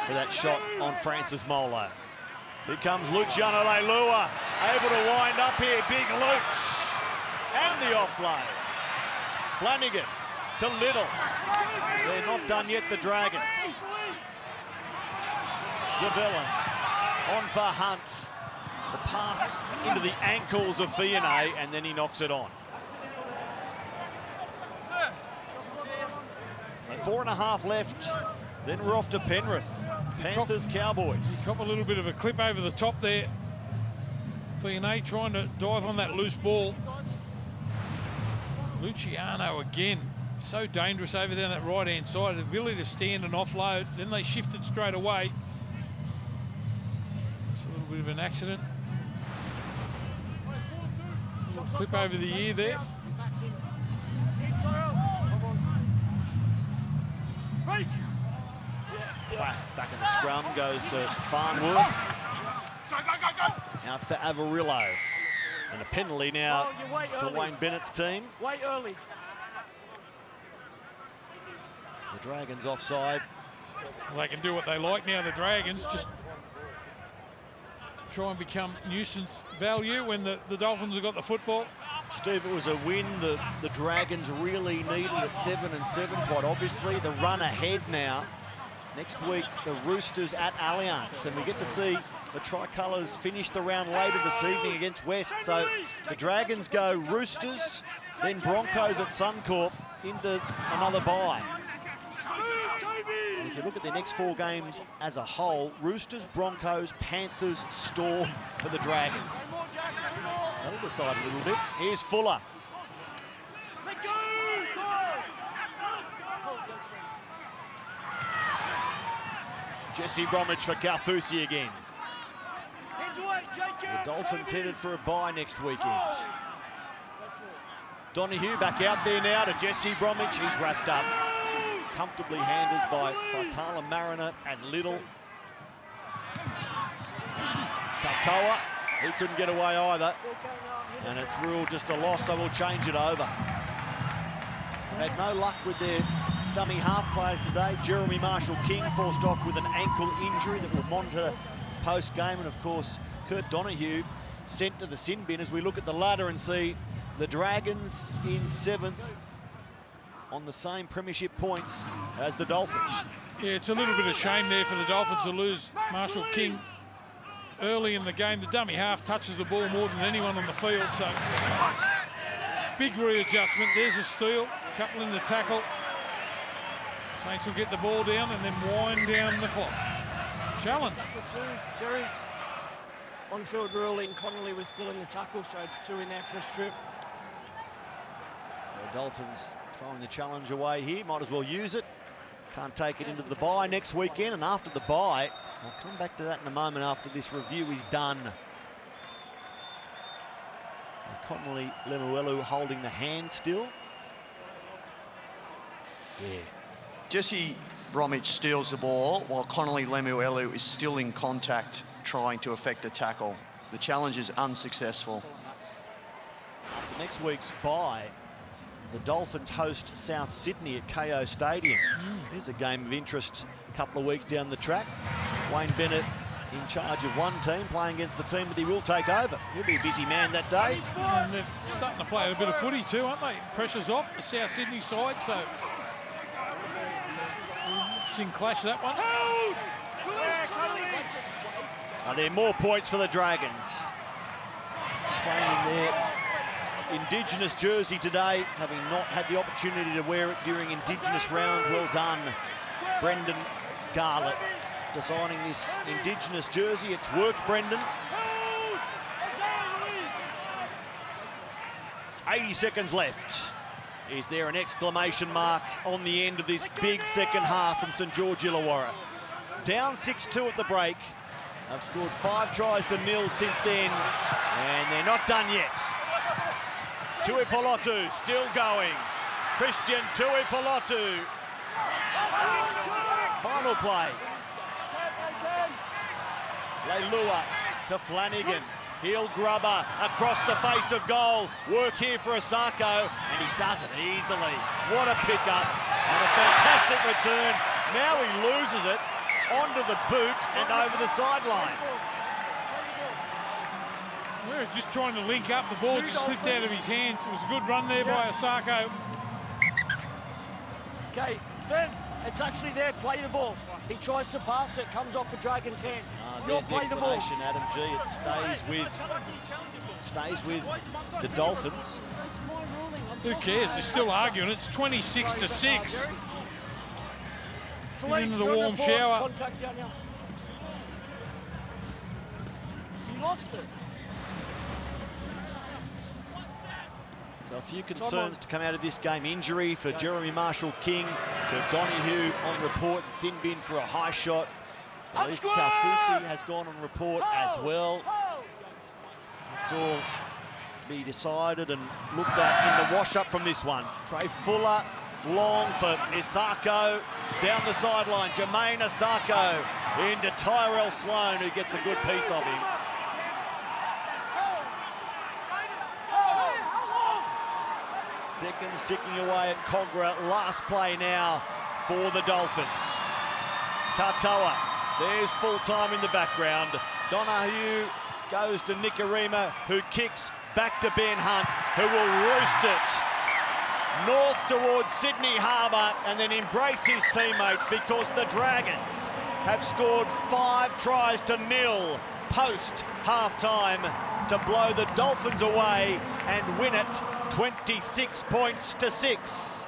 for that shot on Francis Molo. Here comes Luciano Leilua, able to wind up here. Big Luch, and the offload. Flanagan to Little. They're not done yet, the Dragons. DeBellin on for Hunt. The pass into the ankles of Fionney, and then he knocks it on. So 4.5 left, then we're off to Penrith. Panthers, Cowboys. Cop a little bit of a clip over the top there. Fionney trying to dive on that loose ball. Luciano again, so dangerous over there on that right-hand side. The ability to stand and offload. Then they shifted straight away. It's a little bit of an accident. Little clip over the ear there. Plath back in the scrum, goes to Farnworth. Out for Avarillo. And a penalty now to Wayne Bennett's team. Wait early. The Dragons offside. Well, they can do what they like now, the Dragons. Just try and become nuisance value when the Dolphins have got the football. Steve, it was a win the Dragons really needed at 7-7, quite obviously. The run ahead now. Next week, the Roosters at Allianz, and we get to see the Tricolours finish the round later this evening against West. So the Dragons go Roosters, then Broncos at Suncorp into another bye. And if you look at their next 4 games as a whole, Roosters, Broncos, Panthers, Storm for the Dragons. That'll decide a little bit. Here's Fuller. Jesse Bromwich for Kaufusi again. The Dolphins headed for a bye next weekend. Donahue back out there now to Jesse Bromwich. He's wrapped up. Comfortably handled by Faitala Mariner and Little. Katoa, he couldn't get away either. And it's ruled just a loss, so we'll change it over. They had no luck with their dummy half players today. Jeremy Marshall-King forced off with an ankle injury that we'll monitor post-game. And of course, Kurt Donahue sent to the sin bin as we look at the ladder and see the Dragons in 7th on the same premiership points as the Dolphins. Yeah, it's a little bit of shame there for the Dolphins to lose Marshall-King early in the game. The dummy half touches the ball more than anyone on the field, so big readjustment. There's a steal, couple in the tackle. Saints will get the ball down and then wind down the clock. Challenge. Jerry, on-field rule in Connolly was still in the tackle, so it's 2 in there for a strip. So the Dolphins throwing the challenge away here. Might as well use it. Can't take it into the bye next weekend. And after the bye, I'll come back to that in a moment after this review is done. So Connolly Lemuelu holding the hand still. Yeah. Jesse Bromwich steals the ball while Connolly Lemuelu is still in contact trying to effect a tackle. The challenge is unsuccessful. After next week's bye, the Dolphins host South Sydney at KO Stadium. There's a game of interest a couple of weeks down the track. Wayne Bennett in charge of one team, playing against the team that he will take over. He'll be a busy man that day. And they're starting to play a bit of footy too, aren't they? Pressure's off the South Sydney side, so interesting clash, that one. Are there more points for the Dragons? Playing in their Indigenous jersey today, having not had the opportunity to wear it during Indigenous round. Well done, Brendan Garlett, designing this Indigenous jersey. It's worked, Brendan. 80 seconds left. Is there an exclamation mark on the end of this big second half from St George Illawarra? Down 6-2 at the break. They've scored 5 tries to 0 since then, and they're not done yet. Tuipulotu still going. Christian Tuipulotu. Final play. Leilua to Flanagan. Heel grubber across the face of goal. Work here for Asako, and he does it easily. What a pickup and a fantastic return. Now he loses it onto the boot and over the sideline. We were just trying to link up. The ball just slipped out of his hands. It was a good run there by Asako. Okay, Ben, it's actually there. Play the ball. He tries to pass it, comes off the Dragon's hand. There's the explanation, Adam G. It stays with the Dolphins. Who cares? They're still arguing. It's 26-6. Get into the warm shower. Contact down here. He lost it. So a few concerns to come out of this game. Injury for Jeremy Marshall-King. Donahue on report, and sin bin for a high shot. Elise Kaufusi has gone on report as well. It's all to be decided and looked at in the wash-up from this one. Trey Fuller, long for Isako, down the sideline. Jermaine Isako into Tyrell Sloan, who gets a good piece of him. Seconds ticking away at Cogra. Last play now for the Dolphins. Katoa, there's full time in the background. Donahue goes to Nikarima, who kicks back to Ben Hunt, who will roost it north towards Sydney Harbour and then embrace his teammates, because the Dragons have scored 5 tries to 0 post half-time to blow the Dolphins away and win it 26 points to 6.